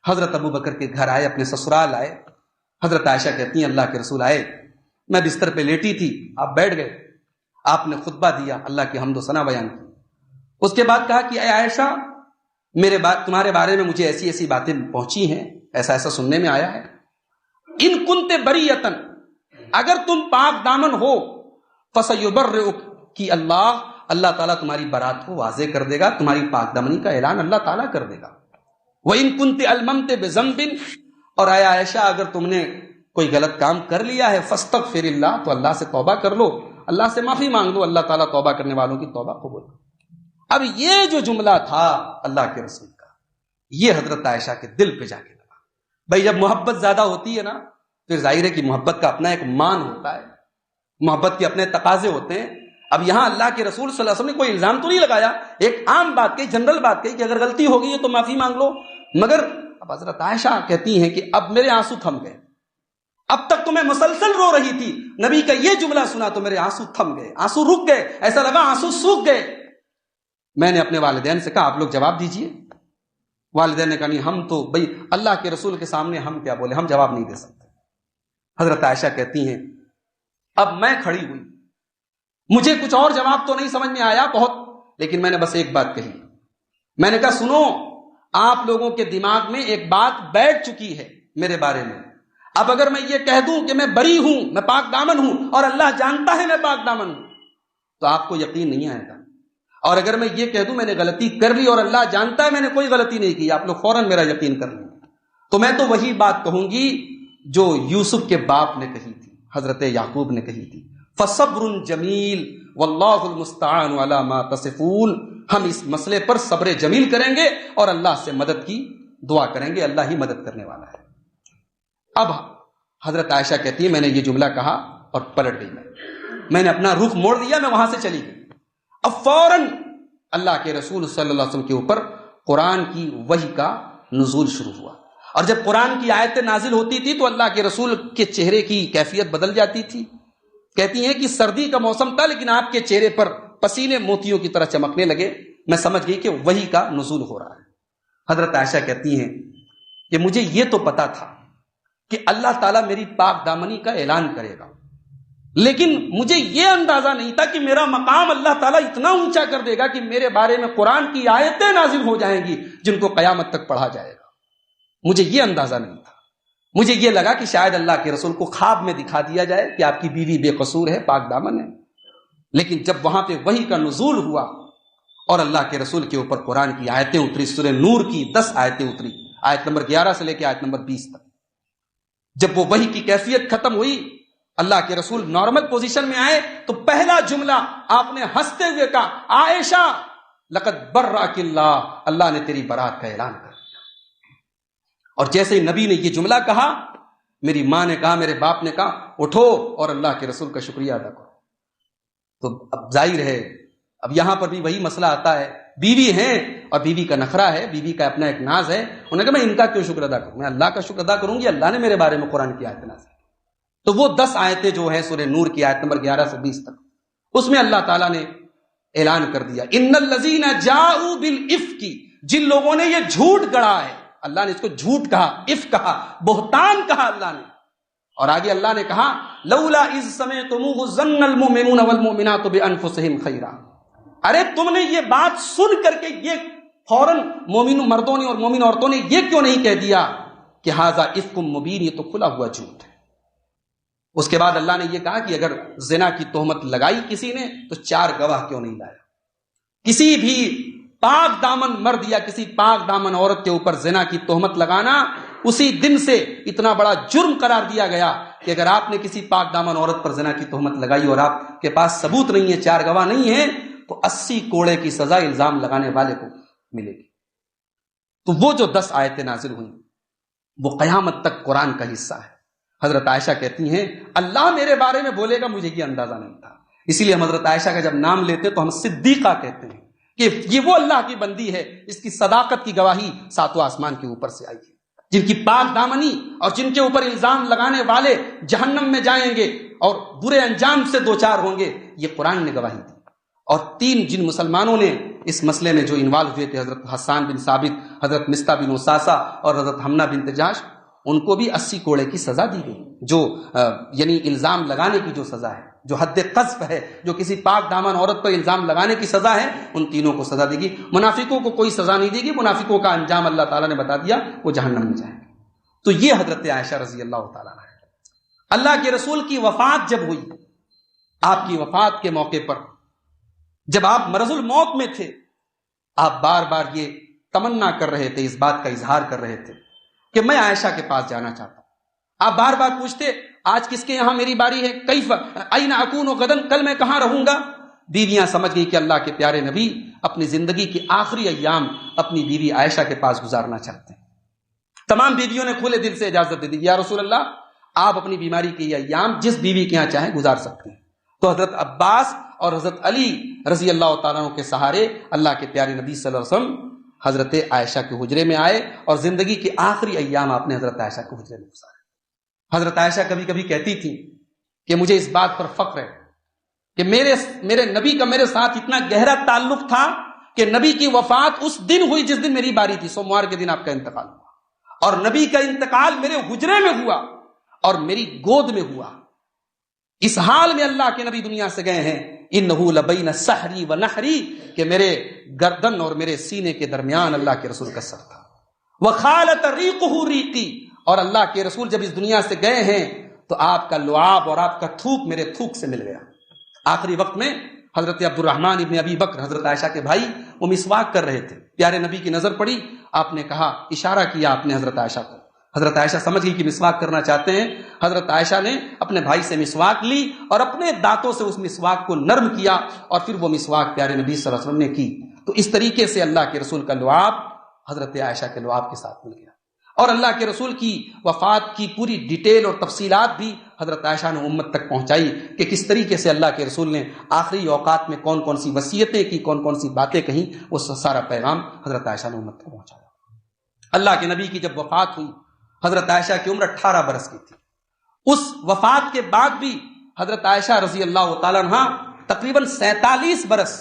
حضرت ابو بکر کے گھر آئے، اپنے سسرال آئے. حضرت عائشہ کہتی ہیں اللہ کے رسول آئے، میں بستر پہ لیٹی تھی، آپ بیٹھ گئے، آپ نے خطبہ دیا، اللہ کی حمد و ثنا بیان کی. اس کے بعد کہا کہ اے عائشہ تمہارے بارے میں مجھے ایسی ایسی باتیں پہنچی ہیں، ایسا ایسا سننے میں آیا ہے. ان کنت بریۃ، اگر تم پاک دامن ہو، فسیبرئک، کہ اللہ تعالیٰ تمہاری برات کو واضح کر دے گا، تمہاری پاک دامنی کا اعلان اللہ تعالیٰ کر دے گا. وَإِن كُنْتِ أَلْمَمْتِ بِذَنْبٍ، اور اے عائشہ اگر تم نے کوئی غلط کام کر لیا ہے، فاستغفر اللہ، تو اللہ سے توبہ کر لو، اللہ سے معافی مانگ لو، اللہ تعالیٰ توبہ کرنے والوں کی توبہ قبول کرے. اب یہ جو جملہ تھا اللہ کے رسول کا، یہ حضرت عائشہ کے دل پہ جا کے لگا. بھائی جب محبت زیادہ ہوتی ہے نا، پھر ظاہر ہے کہ محبت کا اپنا ایک مان ہوتا ہے، محبت کے اپنے تقاضے ہوتے ہیں. اب یہاں اللہ کے رسول صلی اللہ علیہ وسلم نے کوئی الزام تو نہیں لگایا، ایک عام بات کہی، جنرل بات کہی کہ اگر غلطی ہو گئی ہے تو معافی مانگ لو. مگر اب حضرت عائشہ کہتی ہیں کہ اب میرے آنسو تھم گئے. اب تک تو میں مسلسل رو رہی تھی، نبی کا یہ جملہ سنا تو میرے آنسو تھم گئے، آنسو رک گئے، ایسا لگا آنسو سوکھ گئے. میں نے اپنے والدین سے کہا آپ لوگ جواب دیجئے. والدین نے کہا نہیں، ہم تو بھئی اللہ کے رسول کے سامنے ہم کیا بولے، ہم جواب نہیں دے سکتے. حضرت عائشہ کہتی ہیں اب میں کھڑی ہوئی، مجھے کچھ اور جواب تو نہیں سمجھ میں آیا بہت، لیکن میں نے بس ایک بات کہی. میں نے کہا سنو، آپ لوگوں کے دماغ میں ایک بات بیٹھ چکی ہے میرے بارے میں. اب اگر میں یہ کہہ دوں کہ میں بری ہوں، میں پاک دامن ہوں، اور اللہ جانتا ہے میں پاک دامن ہوں، تو آپ کو یقین نہیں آئے گا. اور اگر میں یہ کہہ دوں میں نے غلطی کر لی اور اللہ جانتا ہے میں نے کوئی غلطی نہیں کی، آپ لوگ فوراً میرا یقین کر لیں. تو میں تو وہی بات کہوں گی جو یوسف کے باپ نے کہی تھی، حضرت یعقوب نے کہی تھی، فصبر جمیل واللہ المستعان علی ما تصفون. ہم اس مسئلے پر صبر جمیل کریں گے اور اللہ سے مدد کی دعا کریں گے، اللہ ہی مدد کرنے والا ہے. اب حضرت عائشہ کہتی ہے میں نے یہ جملہ کہا اور پلٹ گئی، میں نے اپنا رخ موڑ دیا، میں وہاں سے چلی گئی. اب فوراً اللہ کے رسول صلی اللہ علیہ وسلم کے اوپر قرآن کی وحی کا نزول شروع ہوا. اور جب قرآن کی آیتیں نازل ہوتی تھی تو اللہ کے رسول کے چہرے کی کیفیت بدل جاتی تھی. کہتی ہیں کہ سردی کا موسم تھا لیکن آپ کے چہرے پر پسینے موتیوں کی طرح چمکنے لگے. میں سمجھ گئی کہ وحی کا نزول ہو رہا ہے. حضرت عائشہ کہتی ہیں کہ مجھے یہ تو پتا تھا کہ اللہ تعالیٰ میری پاک دامنی کا اعلان کرے گا، لیکن مجھے یہ اندازہ نہیں تھا کہ میرا مقام اللہ تعالیٰ اتنا اونچا کر دے گا کہ میرے بارے میں قرآن کی آیتیں نازل ہو جائیں گی جن کو قیامت تک پڑھا جائے گا. مجھے یہ اندازہ نہیں تھا. مجھے یہ لگا کہ شاید اللہ کے رسول کو خواب میں دکھا دیا جائے کہ آپ کی بیوی بے قصور ہے، پاک دامن ہے. لیکن جب وہاں پہ وحی کا نزول ہوا اور اللہ کے رسول کے اوپر قرآن کی آیتیں اتری، سورہ نور کی 10 آیتیں اتری، آیت نمبر 11 سے لے کے آیت نمبر 20 تک. جب وہ وحی کی کیفیت ختم ہوئی، اللہ کے رسول نارمل پوزیشن میں آئے تو پہلا جملہ آپ نے ہنستے ہوئے کہا، عائشہ لقد برأک اللہ، اللہ نے تیری برات کا اعلان کر دیا. اور جیسے ہی نبی نے یہ جملہ کہا، میری ماں نے کہا، میرے باپ نے کہا، اٹھو اور اللہ کے رسول کا شکریہ ادا کرو. تو اب ظاہر ہے اب یہاں پر بھی وہی مسئلہ آتا ہے، بیوی ہیں اور بیوی کا نخرہ ہے، بیوی کا اپنا ایک ناز ہے. انہوں نے کہا میں ان کا کیوں شکر ادا کروں، میں اللہ کا شکر ادا کروں گی، اللہ نے میرے بارے میں قرآن کی آیت نازل. تو وہ 10 آیتیں جو ہیں سورہ نور کی آیت نمبر 11 سے 20 تک، اس میں اللہ تعالیٰ نے اعلان کر دیا، ان الذین جاؤوا بالافک، جن لوگوں نے یہ جھوٹ گڑا ہے. اللہ نے اس کو جھوٹ کہا، افک کہا، بہتان کہا اللہ نے. اور آگے اللہ نے کہا لولا اذ سمعتموه ظن المؤمنون والمؤمنات بانفسهم خیرا. ارے تم نے یہ بات سن کر کے یہ فوراً مومن مردوں نے اور مومن عورتوں نے یہ کیوں نہیں کہہ دیا کہ ھذا افک مبین، یہ تو کھلا ہوا جھوٹ ہے. اس کے بعد اللہ نے یہ کہا کہ اگر زنا کی تہمت لگائی کسی نے تو 4 گواہ کیوں نہیں لایا. کسی بھی پاک دامن مرد یا کسی پاک دامن عورت کے اوپر زنا کی تہمت لگانا اسی دن سے اتنا بڑا جرم قرار دیا گیا کہ اگر آپ نے کسی پاک دامن عورت پر زنا کی تہمت لگائی اور آپ کے پاس ثبوت نہیں ہے، 4 گواہ نہیں ہیں، تو 80 کوڑے کی سزا الزام لگانے والے کو ملے گی. تو وہ جو 10 آیتیں نازل ہوئیں وہ قیامت تک قرآن کا حصہ ہے. حضرت عائشہ کہتی ہیں اللہ میرے بارے میں بولے گا، مجھے یہ اندازہ نہیں تھا. اسی لیے ہم حضرت عائشہ کا جب نام لیتے تو ہم صدیقہ کہتے ہیں کہ یہ وہ اللہ کی بندی ہے، اس کی صداقت کی گواہی 7 آسمان کے اوپر سے آئی ہے، جن کی پاک دامنی اور جن کے اوپر الزام لگانے والے جہنم میں جائیں گے اور برے انجام سے 2-4 ہوں گے، یہ قرآن نے گواہی دی. اور 3 جن مسلمانوں نے اس مسئلے میں جو انوالو ہوئے تھے، حضرت حسان بن ثابت، حضرت مصطح بن اساسہ اور حضرت حمنہ بنت جحش، ان کو بھی 80 کوڑے کی سزا دی گئی، جو یعنی الزام لگانے کی جو سزا ہے، جو حد قذف ہے، جو کسی پاک دامن عورت پر الزام لگانے کی سزا ہے، ان تینوں کو سزا دی گئی. منافقوں کو کوئی سزا نہیں دی گئی، منافقوں کا انجام اللہ تعالیٰ نے بتا دیا، وہ جہنم میں جائیں گے. تو یہ حضرت عائشہ رضی اللہ تعالیٰ عنہ ہے. اللہ کے رسول کی وفات جب ہوئی، آپ کی وفات کے موقع پر جب آپ مرض الموت میں تھے، آپ بار بار یہ تمنا کر رہے تھے، اس بات کا اظہار کر رہے تھے کہ میں عائشہ کے پاس جانا چاہتا ہوں. آپ بار بار پوچھتے آج کس کے یہاں میری باری ہے، کیف این اکون غدن، کل میں کہاں رہوں گا. بیویاں سمجھ گئی کہ اللہ کے پیارے نبی اپنی زندگی کی آخری ایام اپنی بیوی عائشہ کے پاس گزارنا چاہتے ہیں. تمام بیویوں نے کھلے دل سے اجازت دے دی، یا رسول اللہ آپ اپنی بیماری کے یہ ایام جس بیوی کے یہاں چاہیں گزار سکتے ہیں. تو حضرت عباس اور حضرت علی رضی اللہ تعالیٰ عنہ کے سہارے اللہ کے پیارے نبی صلی اللہ علیہ وسلم حضرت عائشہ کے حجرے میں آئے اور زندگی کے آخری ایام آپ نے حضرت عائشہ کے حجرے میں گزارے. حضرت عائشہ کبھی کبھی کہتی تھی کہ مجھے اس بات پر فخر ہے کہ میرے نبی کا میرے ساتھ اتنا گہرا تعلق تھا کہ نبی کی وفات اس دن ہوئی جس دن میری باری تھی، سوموار کے دن آپ کا انتقال ہوا، اور نبی کا انتقال میرے حجرے میں ہوا اور میری گود میں ہوا. اس حال میں اللہ کے نبی دنیا سے گئے ہیں، انہو لبین سحری و نحری، کہ میرے گردن اور میرے سینے کے درمیان اللہ کے رسول کا سر تھا. وخالت ریقہ ریقی، اور اللہ کے رسول جب اس دنیا سے گئے ہیں تو آپ کا لعاب اور آپ کا تھوک میرے تھوک سے مل گیا. آخری وقت میں حضرت عبد الرحمن ابن ابی بکر حضرت عائشہ کے بھائی وہ مسواک کر رہے تھے، پیارے نبی کی نظر پڑی، آپ نے کہا، اشارہ کیا آپ نے حضرت عائشہ کو. حضرت عائشہ سمجھ گئی کہ مسواک کرنا چاہتے ہیں. حضرت عائشہ نے اپنے بھائی سے مسواک لی اور اپنے دانتوں سے اس مسواک کو نرم کیا اور پھر وہ مسواک پیارے نبی صلی اللہ علیہ وسلم نے کی. تو اس طریقے سے اللہ کے رسول کا لعاب حضرت عائشہ کے لعاب کے ساتھ مل گیا. اور اللہ کے رسول کی وفات کی پوری ڈیٹیل اور تفصیلات بھی حضرت عائشہ نے امت تک پہنچائی کہ کس طریقے سے اللہ کے رسول نے آخری اوقات میں کون کون سی وصیتیں کی، کون کون سی باتیں کہیں، وہ سارا پیغام حضرت عائشہ نے امت تک پہنچایا. اللہ کے نبی کی جب وفات ہوئی، حضرت عائشہ کی عمر 18 برس کی تھی. اس وفات کے بعد بھی حضرت عائشہ رضی اللہ تعالیٰ عنہ تقریباً 47 برس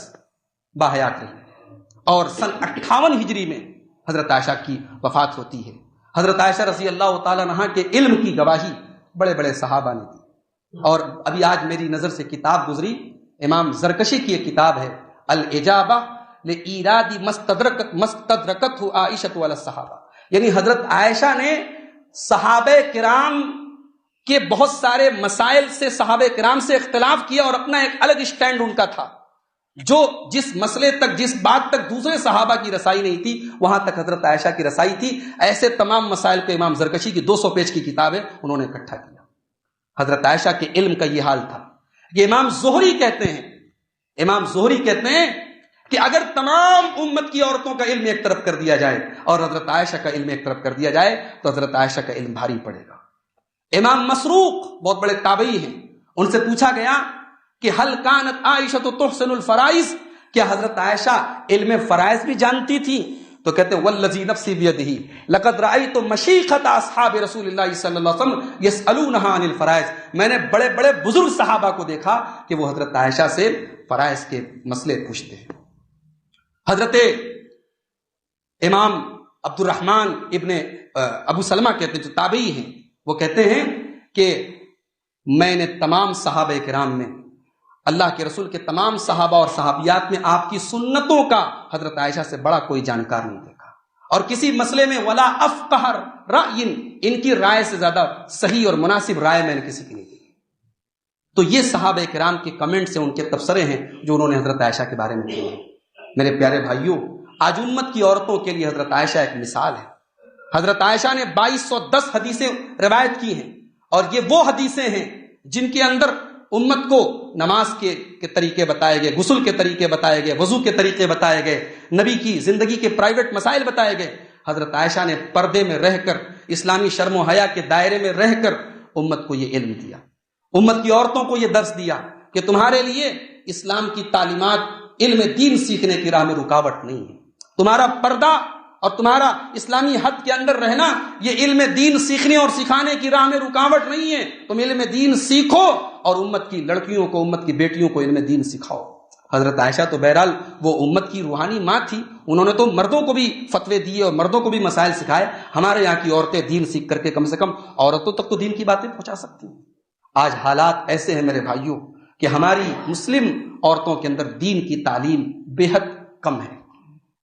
باحیات رہی، اور سن 58 ہجری میں حضرت عائشہ کی وفات ہوتی ہے. حضرت عائشہ رضی اللہ تعالیٰ عنہ کے علم کی گواہی بڑے بڑے صحابہ نے دی. اور ابھی آج میری نظر سے کتاب گزری، امام زرکشی کی ایک کتاب ہے الاجابہ لایراد مستدرکت عائشہ علی الصحابہ، یعنی حضرت عائشہ نے صحابہ کرام کے بہت سارے مسائل سے صحابہ کرام سے اختلاف کیا، اور اپنا ایک الگ اسٹینڈ ان کا تھا، جو جس مسئلے تک، جس بات تک دوسرے صحابہ کی رسائی نہیں تھی، وہاں تک حضرت عائشہ کی رسائی تھی. ایسے تمام مسائل کو امام زرکشی کی 200 پیج کی کتاب ہے، انہوں نے اکٹھا کیا. حضرت عائشہ کے علم کا یہ حال تھا. یہ امام زہری کہتے ہیں کہ اگر تمام امت کی عورتوں کا علم ایک طرف کر دیا جائے اور حضرت عائشہ کا علم ایک طرف کر دیا جائے تو حضرت عائشہ کا علم بھاری پڑے گا. امام مسروق بہت بڑے تابعی ہیں، ان سے پوچھا گیا کہ حل کانت عائشہ تحسن الفرائض، کیا حضرت عائشہ علم فرائض بھی جانتی تھی؟ تو کہتے ہیں والذی نفسی بیدہ لقد رأیت مشیخۃ اصحاب رسول اللہ صلی اللہ علیہ وسلم یسألونہا عن الفرائض، میں نے بڑے بڑے بزرگ صحابہ کو دیکھا کہ وہ حضرت عائشہ سے فرائض کے مسئلے پوچھتے ہیں. حضرت امام عبد الرحمن ابن ابو سلمہ کہتے ہیں، جو تابعی ہیں، وہ کہتے ہیں کہ میں نے تمام صحابہ کرام میں، اللہ کے رسول کے تمام صحابہ اور صحابیات میں آپ کی سنتوں کا حضرت عائشہ سے بڑا کوئی جانکار نہیں دیکھا، اور کسی مسئلے میں ولا افقہ رأی، ان کی رائے سے زیادہ صحیح اور مناسب رائے میں نے کسی کی نہیں دیکھی. تو یہ صحابہ کرام کے کمنٹس ہیں، ان کے تبصرے ہیں جو انہوں نے حضرت عائشہ کے بارے میں کیے ہیں. میرے پیارے بھائیوں، آج امت کی عورتوں کے لیے حضرت عائشہ ایک مثال ہے. حضرت عائشہ نے 2210 حدیثیں روایت کی ہیں، اور یہ وہ حدیثیں ہیں جن کے اندر امت کو نماز کے طریقے بتائے گئے، غسل کے طریقے بتائے گئے، وضو کے طریقے بتائے گئے، نبی کی زندگی کے پرائیویٹ مسائل بتائے گئے. حضرت عائشہ نے پردے میں رہ کر، اسلامی شرم و حیا کے دائرے میں رہ کر امت کو یہ علم دیا، امت کی عورتوں کو یہ درس دیا کہ تمہارے لیے اسلام کی تعلیمات علم دین سیکھنے کی راہ میں رکاوٹ نہیں ہے. تمہارا پردہ اور تمہارا اسلامی حد کے اندر رہنا یہ علم دین سیکھنے اور سکھانے کی راہ میں رکاوٹ نہیں ہے. تم علم دین سیکھو اور امت کی لڑکیوں کو، امت کی بیٹیوں کو علم دین سکھاؤ. حضرت عائشہ تو بہرحال وہ امت کی روحانی ماں تھی، انہوں نے تو مردوں کو بھی فتوے دیے اور مردوں کو بھی مسائل سکھائے. ہمارے یہاں کی عورتیں دین سیکھ کر کے کم سے کم عورتوں تک تو دین کی باتیں پہنچا سکتی ہیں. آج حالات ایسے ہیں میرے بھائیوں کہ ہماری مسلم عورتوں کے اندر دین کی تعلیم بے حد کم ہے.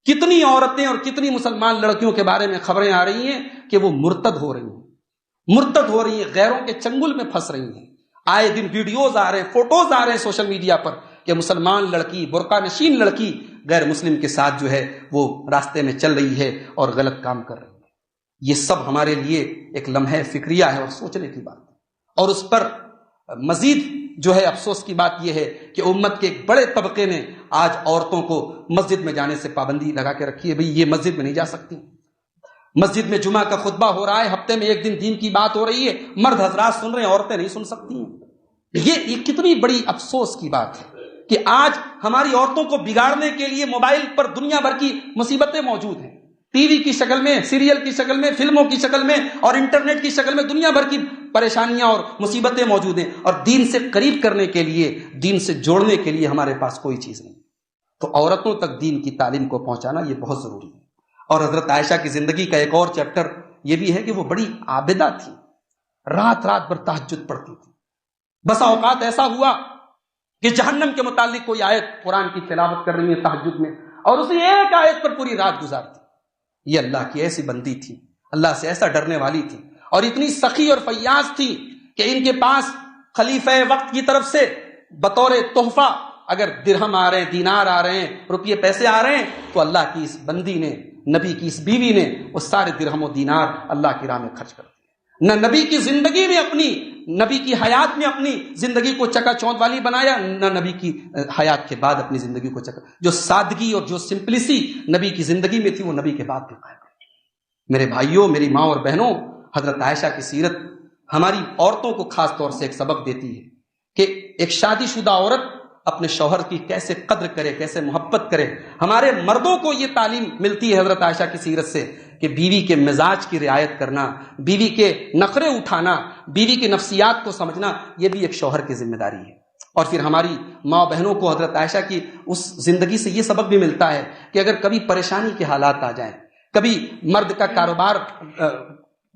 کتنی عورتیں اور کتنی مسلمان لڑکیوں کے بارے میں خبریں آ رہی ہیں کہ وہ مرتد ہو رہی ہیں، غیروں کے چنگل میں پھنس رہی ہیں. آئے دن ویڈیوز آ رہے ہیں، فوٹوز آ رہے ہیں سوشل میڈیا پر کہ مسلمان لڑکی، برقع نشین لڑکی غیر مسلم کے ساتھ جو ہے وہ راستے میں چل رہی ہے اور غلط کام کر رہی ہے. یہ سب ہمارے لیے ایک لمحہ فکریہ ہے اور سوچنے کی بات ہے. اور اس پر مزید جو ہے افسوس کی بات یہ ہے کہ امت کے ایک بڑے طبقے نے آج عورتوں کو مسجد میں جانے سے پابندی لگا کے رکھی ہے. بھئی یہ مسجد میں نہیں جا سکتی. مسجد میں جمعہ کا خطبہ ہو رہا ہے، ہفتے میں ایک دن دین کی بات ہو رہی ہے، مرد حضرات سن رہے ہیں، عورتیں نہیں سن سکتی ہیں. یہ کتنی بڑی افسوس کی بات ہے کہ آج ہماری عورتوں کو بگاڑنے کے لیے موبائل پر دنیا بھر کی مصیبتیں موجود ہیں. ٹی وی کی شکل میں، سیریل کی شکل میں، فلموں کی شکل میں اور انٹرنیٹ کی شکل میں دنیا بھر کی پریشانیاں اور مصیبتیں موجود ہیں، اور دین سے قریب کرنے کے لیے، دین سے جوڑنے کے لیے ہمارے پاس کوئی چیز نہیں. تو عورتوں تک دین کی تعلیم کو پہنچانا یہ بہت ضروری ہے. اور حضرت عائشہ کی زندگی کا ایک اور چیپٹر یہ بھی ہے کہ وہ بڑی عابدہ تھی، رات رات بھر تہجد پڑھتی تھی. بسا اوقات ایسا ہوا کہ جہنم کے متعلق کوئی آیت قرآن کی تلاوت کر رہی ہے تہجد میں، اور اسی ایک آیت پر پوری رات گزارتی. یہ اللہ کی ایسی بندی تھی، اللہ سے ایسا ڈرنے والی تھی، اور اتنی سخی اور فیاض تھی کہ ان کے پاس خلیفہ وقت کی طرف سے بطور تحفہ اگر درہم آ رہے ہیں، دینار آ رہے ہیں، روپیے پیسے آ رہے ہیں، تو اللہ کی اس بندی نے، نبی کی اس بیوی نے وہ سارے درہم و دینار اللہ کی راہ میں خرچ کر دیے. نہ نبی کی زندگی میں اپنی، نبی کی حیات میں اپنی زندگی کو چکا چوند والی بنایا، نہ نبی کی حیات کے بعد اپنی زندگی کو جو سادگی اور جو سمپلسی نبی کی زندگی میں تھی وہ نبی کے بعد بھی قائم ہے. میرے بھائیوں، میری ماں اور بہنوں، حضرت عائشہ کی سیرت ہماری عورتوں کو خاص طور سے ایک سبق دیتی ہے کہ ایک شادی شدہ عورت اپنے شوہر کی کیسے قدر کرے، کیسے محبت کرے. ہمارے مردوں کو یہ تعلیم ملتی ہے حضرت عائشہ کی سیرت سے کہ بیوی کے مزاج کی رعایت کرنا، بیوی کے نخرے اٹھانا، بیوی کی نفسیات کو سمجھنا، یہ بھی ایک شوہر کی ذمہ داری ہے. اور پھر ہماری ماں بہنوں کو حضرت عائشہ کی اس زندگی سے یہ سبق بھی ملتا ہے کہ اگر کبھی پریشانی کے حالات آ جائیں، کبھی مرد کا کاروبار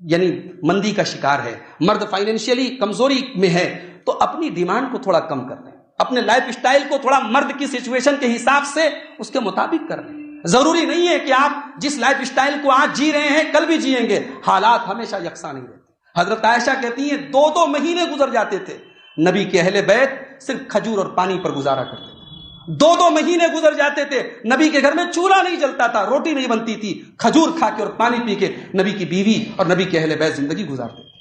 یعنی مندی کا شکار ہے، مرد فائنینشیلی کمزوری میں ہے، تو اپنی ڈیمانڈ کو تھوڑا کم کر لیں، اپنے لائف اسٹائل کو تھوڑا مرد کی سچویشن کے حساب سے اس کے مطابق کر لیں. ضروری نہیں ہے کہ آپ جس لائف اسٹائل کو آج جی رہے ہیں کل بھی جیئیں گے. حالات ہمیشہ یکساں نہیں رہتے. حضرت عائشہ کہتی ہیں 2 مہینے گزر جاتے تھے، نبی کے اہل بیت صرف کھجور اور پانی پر گزارا کرتے تھے. 2 مہینے گزر جاتے تھے، نبی کے گھر میں چولہا نہیں جلتا تھا، روٹی نہیں بنتی تھی، کھجور کھا کے اور پانی پی کے نبی کی بیوی اور نبی کے اہل بیت زندگی گزارتے تھے.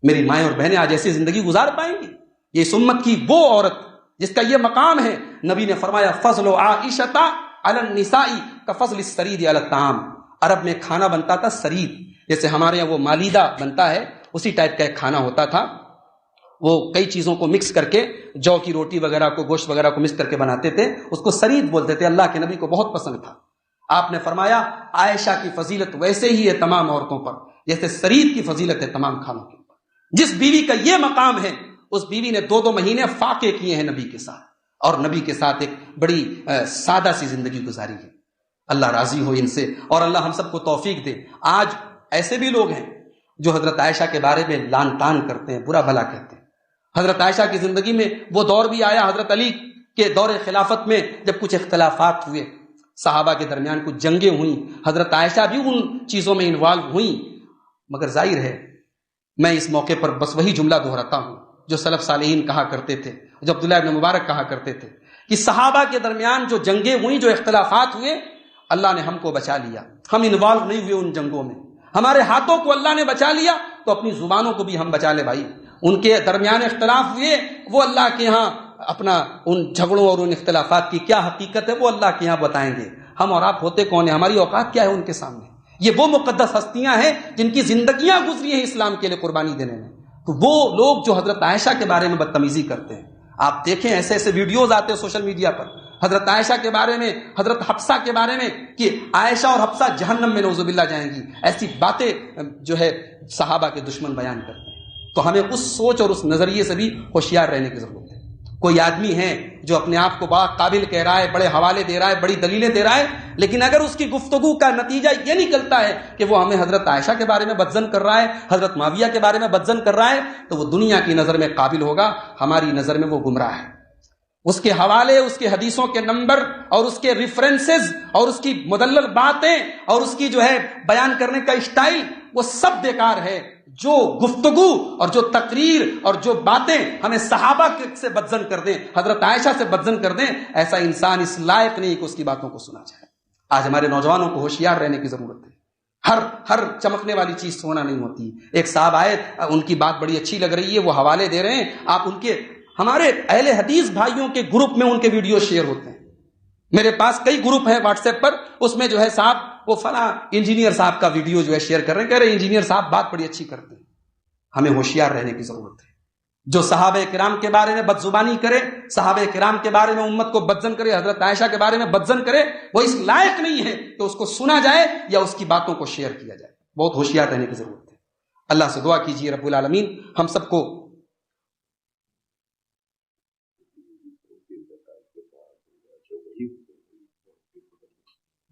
میری مائیں اور بہنیں آج ایسی زندگی گزار پائیں گی؟ یہ اس امت کی وہ عورت جس کا یہ مقام ہے. نبی نے فرمایا فضل عائشہ علی النساء کفضل السرید علی الطعام. عرب میں کھانا بنتا تھا سرید، جیسے ہمارے یہاں وہ مالیدہ بنتا ہے، اسی ٹائپ کا ایک کھانا ہوتا تھا. وہ کئی چیزوں کو مکس کر کے، جو کی روٹی وغیرہ کو، گوشت وغیرہ کو مکس کر کے بناتے تھے، اس کو سرید بولتے تھے. اللہ کے نبی کو بہت پسند تھا. آپ نے فرمایا عائشہ کی فضیلت ویسے ہی ہے تمام عورتوں پر جیسے سرید کی فضیلت ہے تمام کھانوں کے اوپر. جس بیوی کا یہ مقام ہے اس بیوی نے 2 مہینے فاقے کیے ہیں نبی کے ساتھ، اور نبی کے ساتھ ایک بڑی سادہ سی زندگی گزاری ہے. اللہ راضی ہو ان سے، اور اللہ ہم سب کو توفیق دے. آج ایسے بھی لوگ ہیں جو حضرت عائشہ کے بارے میں لان تان کرتے ہیں، برا بھلا کہتے ہیں. حضرت عائشہ کی زندگی میں وہ دور بھی آیا، حضرت علی کے دور خلافت میں، جب کچھ اختلافات ہوئے، صحابہ کے درمیان کچھ جنگیں ہوئیں، حضرت عائشہ بھی ان چیزوں میں انوالو ہوئیں. مگر ظاہر ہے میں اس موقع پر بس وہی جملہ دہراتا ہوں جو سلف صالحین کہا کرتے تھے، جو عبداللہ ابن مبارک کہا کرتے تھے کہ صحابہ کے درمیان جو جنگیں ہوئیں، جو اختلافات ہوئے، اللہ نے ہم کو بچا لیا. ہم انوالو نہیں ہوئے ان جنگوں میں، ہمارے ہاتھوں کو اللہ نے بچا لیا، تو اپنی زبانوں کو بھی ہم بچا لے بھائی. ان کے درمیان اختلاف ہوئے، وہ اللہ کے ہاں اپنا ان جھگڑوں اور ان اختلافات کی کیا حقیقت ہے وہ اللہ کے ہاں بتائیں گے. ہم اور آپ ہوتے کون ہیں؟ ہماری اوقات کیا ہے ان کے سامنے؟ یہ وہ مقدس ہستیاں ہیں جن کی زندگیاں گزری ہیں اسلام کے لیے قربانی دینے میں. تو وہ لوگ جو حضرت عائشہ کے بارے میں بدتمیزی کرتے ہیں، آپ دیکھیں ایسے ایسے ویڈیوز آتے ہیں سوشل میڈیا پر حضرت عائشہ کے بارے میں، حضرت حفصہ کے بارے میں کہ عائشہ اور حفصہ جہنم میں نعوذ باللہ جائیں گی. ایسی باتیں جو ہے صحابہ کے دشمن بیان کرتے ہیں. تو ہمیں اس سوچ اور اس نظریے سے بھی ہوشیار رہنے کی ضرورت ہے. کوئی آدمی ہے جو اپنے آپ کو بڑا قابل کہہ رہا ہے، بڑے حوالے دے رہا ہے، بڑی دلیلیں دے رہا ہے، لیکن اگر اس کی گفتگو کا نتیجہ یہ نکلتا ہے کہ وہ ہمیں حضرت عائشہ کے بارے میں بدظن کر رہا ہے، حضرت معاویہ کے بارے میں بدظن کر رہا ہے، تو وہ دنیا کی نظر میں قابل ہوگا، ہماری نظر میں وہ گمراہ ہے. اس کے حوالے، اس کے حدیثوں کے نمبر اور اس کے ریفرنسز اور اس کی مدلل باتیں اور اس کی جو ہے بیان کرنے کا اسٹائل، وہ سب بیکار ہے. جو گفتگو اور جو تقریر اور جو باتیں ہمیں صحابہ سے بدظن کر دیں، حضرت عائشہ سے بدظن کر دیں، ایسا انسان اس لائق نہیں کہ اس کی باتوں کو سنا جائے. آج ہمارے نوجوانوں کو ہوشیار رہنے کی ضرورت ہے. ہر چمکنے والی چیز سونا نہیں ہوتی. ایک صاحب آئے، ان کی بات بڑی اچھی لگ رہی ہے، وہ حوالے دے رہے ہیں، آپ ان کے، ہمارے اہل حدیث بھائیوں کے گروپ میں ان کے ویڈیو شیئر ہوتے ہیں. میرے پاس کئی گروپ ہیں واٹس ایپ پر، اس میں جو ہے صاحب وہ فلاں انجینئر صاحب کا ویڈیو جو ہے شیئر کر رہے ہیں، کہہ رہے ہیں انجینئر صاحب بات بڑی اچھی کرتے ہیں. ہمیں ہوشیار رہنے کی ضرورت ہے. جو صحابہ کرام کے بارے میں بدزبانی کرے، صحابہ کرام کے بارے میں امت کو بدظن کرے، حضرت عائشہ کے بارے میں بدظن کرے، وہ اس لائق نہیں ہے کہ اس کو سنا جائے یا اس کی باتوں کو شیئر کیا جائے. بہت ہوشیار رہنے کی ضرورت ہے. اللہ سے دعا کیجیے رب العالمین ہم سب کو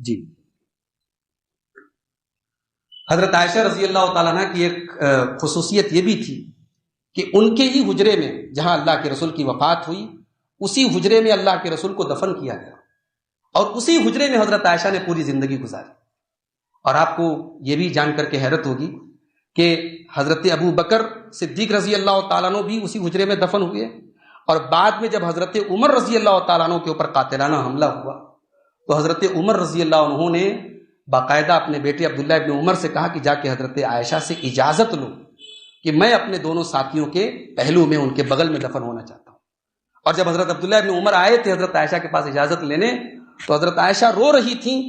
جی. حضرت عائشہ رضی اللہ تعالیٰ عنہ کی ایک خصوصیت یہ بھی تھی کہ ان کے ہی حجرے میں جہاں اللہ کے رسول کی وفات ہوئی، اسی حجرے میں اللہ کے رسول کو دفن کیا گیا، اور اسی حجرے میں حضرت عائشہ نے پوری زندگی گزاری. اور آپ کو یہ بھی جان کر کے حیرت ہوگی کہ حضرت ابو بکر صدیق رضی اللہ تعالیٰ عنہ بھی اسی حجرے میں دفن ہوئے، اور بعد میں جب حضرت عمر رضی اللہ تعالیٰ عنہ کے اوپر قاتلانہ حملہ ہوا تو حضرت عمر رضی اللہ عنہ نے باقاعدہ اپنے بیٹے عبداللہ ابن عمر سے کہا کہ جا کے حضرت عائشہ سے اجازت لو کہ میں اپنے دونوں ساتھیوں کے پہلو میں ان کے بغل میں دفن ہونا چاہتا ہوں. اور جب حضرت عبداللہ ابن عمر آئے تھے حضرت عائشہ کے پاس اجازت لینے، تو حضرت عائشہ رو رہی تھیں،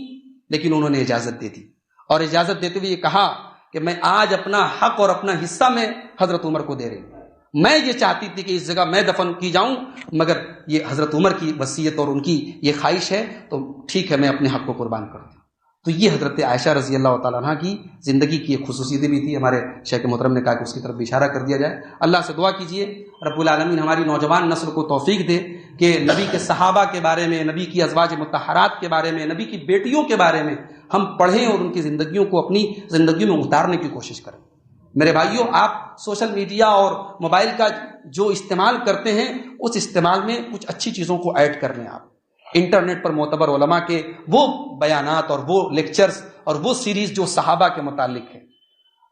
لیکن انہوں نے اجازت دے دی، اور اجازت دیتے ہوئے یہ کہا کہ میں آج اپنا حق اور اپنا حصہ میں حضرت عمر کو دے رہی ہوں. میں یہ چاہتی تھی کہ اس جگہ میں دفن کی جاؤں، مگر یہ حضرت عمر کی وصیت اور ان کی یہ خواہش ہے، تو ٹھیک ہے میں اپنے حق کو قربان کرتی ہوں۔ تو یہ حضرت عائشہ رضی اللہ تعالیٰ عنہ کی زندگی کی ایک خصوصیت بھی تھی۔ ہمارے شیخ محترم نے کہا کہ اس کی طرف بھی اشارہ کر دیا جائے۔ اللہ سے دعا کیجیے رب العالمین ہماری نوجوان نسل کو توفیق دے کہ نبی کے صحابہ کے بارے میں، نبی کی ازواج مطہرات کے بارے میں، نبی کی بیٹیوں کے بارے میں ہم پڑھیں اور ان کی زندگیوں کو اپنی زندگی میں اتارنے کی کوشش کریں۔ میرے بھائیوں، آپ سوشل میڈیا اور موبائل کا جو استعمال کرتے ہیں اس استعمال میں کچھ اچھی چیزوں کو ایڈ کر لیں۔ آپ انٹرنیٹ پر معتبر علماء کے وہ بیانات اور وہ لیکچرز اور وہ سیریز جو صحابہ کے متعلق ہے،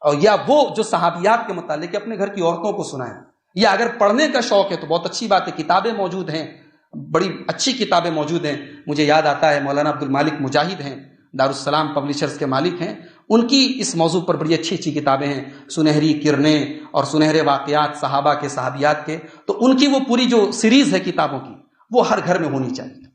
اور یا وہ جو صحابیات کے متعلق ہے، اپنے گھر کی عورتوں کو سنائیں۔ یا اگر پڑھنے کا شوق ہے تو بہت اچھی بات ہے، کتابیں موجود ہیں، بڑی اچھی کتابیں موجود ہیں۔ مجھے یاد آتا ہے مولانا عبد المالک مجاہد ہیں، دارالسلام پبلشرز کے مالک ہیں، ان کی اس موضوع پر بڑی اچھی اچھی کتابیں ہیں، سنہری کرنیں اور سنہرے واقعات صحابہ کے صحابیات کے۔ تو ان کی وہ پوری جو سیریز ہے کتابوں کی، وہ ہر گھر میں ہونی چاہیے،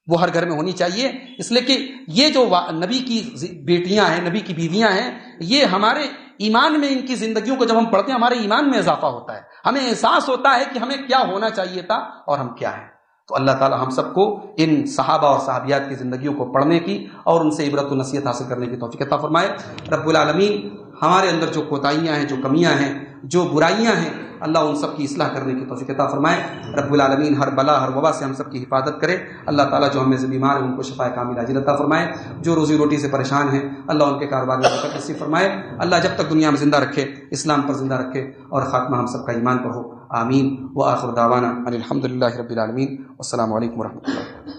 وہ ہر گھر میں ہونی چاہیے، اس لیے کہ یہ جو نبی کی بیٹیاں ہیں، نبی کی بیویاں ہیں، یہ ہمارے ایمان میں ان کی زندگیوں کو جب ہم پڑھتے ہیں ہمارے ایمان میں اضافہ ہوتا ہے، ہمیں احساس ہوتا ہے کہ ہمیں کیا ہونا چاہیے تھا اور ہم کیا ہیں۔ تو اللہ تعالی ہم سب کو ان صحابہ اور صحابیات کی زندگیوں کو پڑھنے کی اور ان سے عبرت و نصیحت حاصل کرنے کی توفیق عطا فرمائے۔ رب العالمین ہمارے اندر جو کوتاہیاں ہیں، جو کمیاں ہیں، جو برائیاں ہیں، اللہ ان سب کی اصلاح کرنے کی توفیق عطا فرمائے۔ رب العالمین ہر بلا ہر وبا سے ہم سب کی حفاظت کرے۔ اللہ تعالیٰ جو ہم میں سے بیمار ہیں ان کو شفا کامل عاجل عطا فرمائے، جو روزی روٹی سے پریشان ہیں اللہ ان کے کاروبار میں برکت نصیب فرمائے۔ اللہ جب تک دنیا میں زندہ رکھے اسلام پر زندہ رکھے اور خاتمہ ہم سب کا ایمان پر ہو، آمین۔ وآخر دعوانا ان الحمد للہ رب العالمین، والسلام علیکم ورحمۃ اللہ۔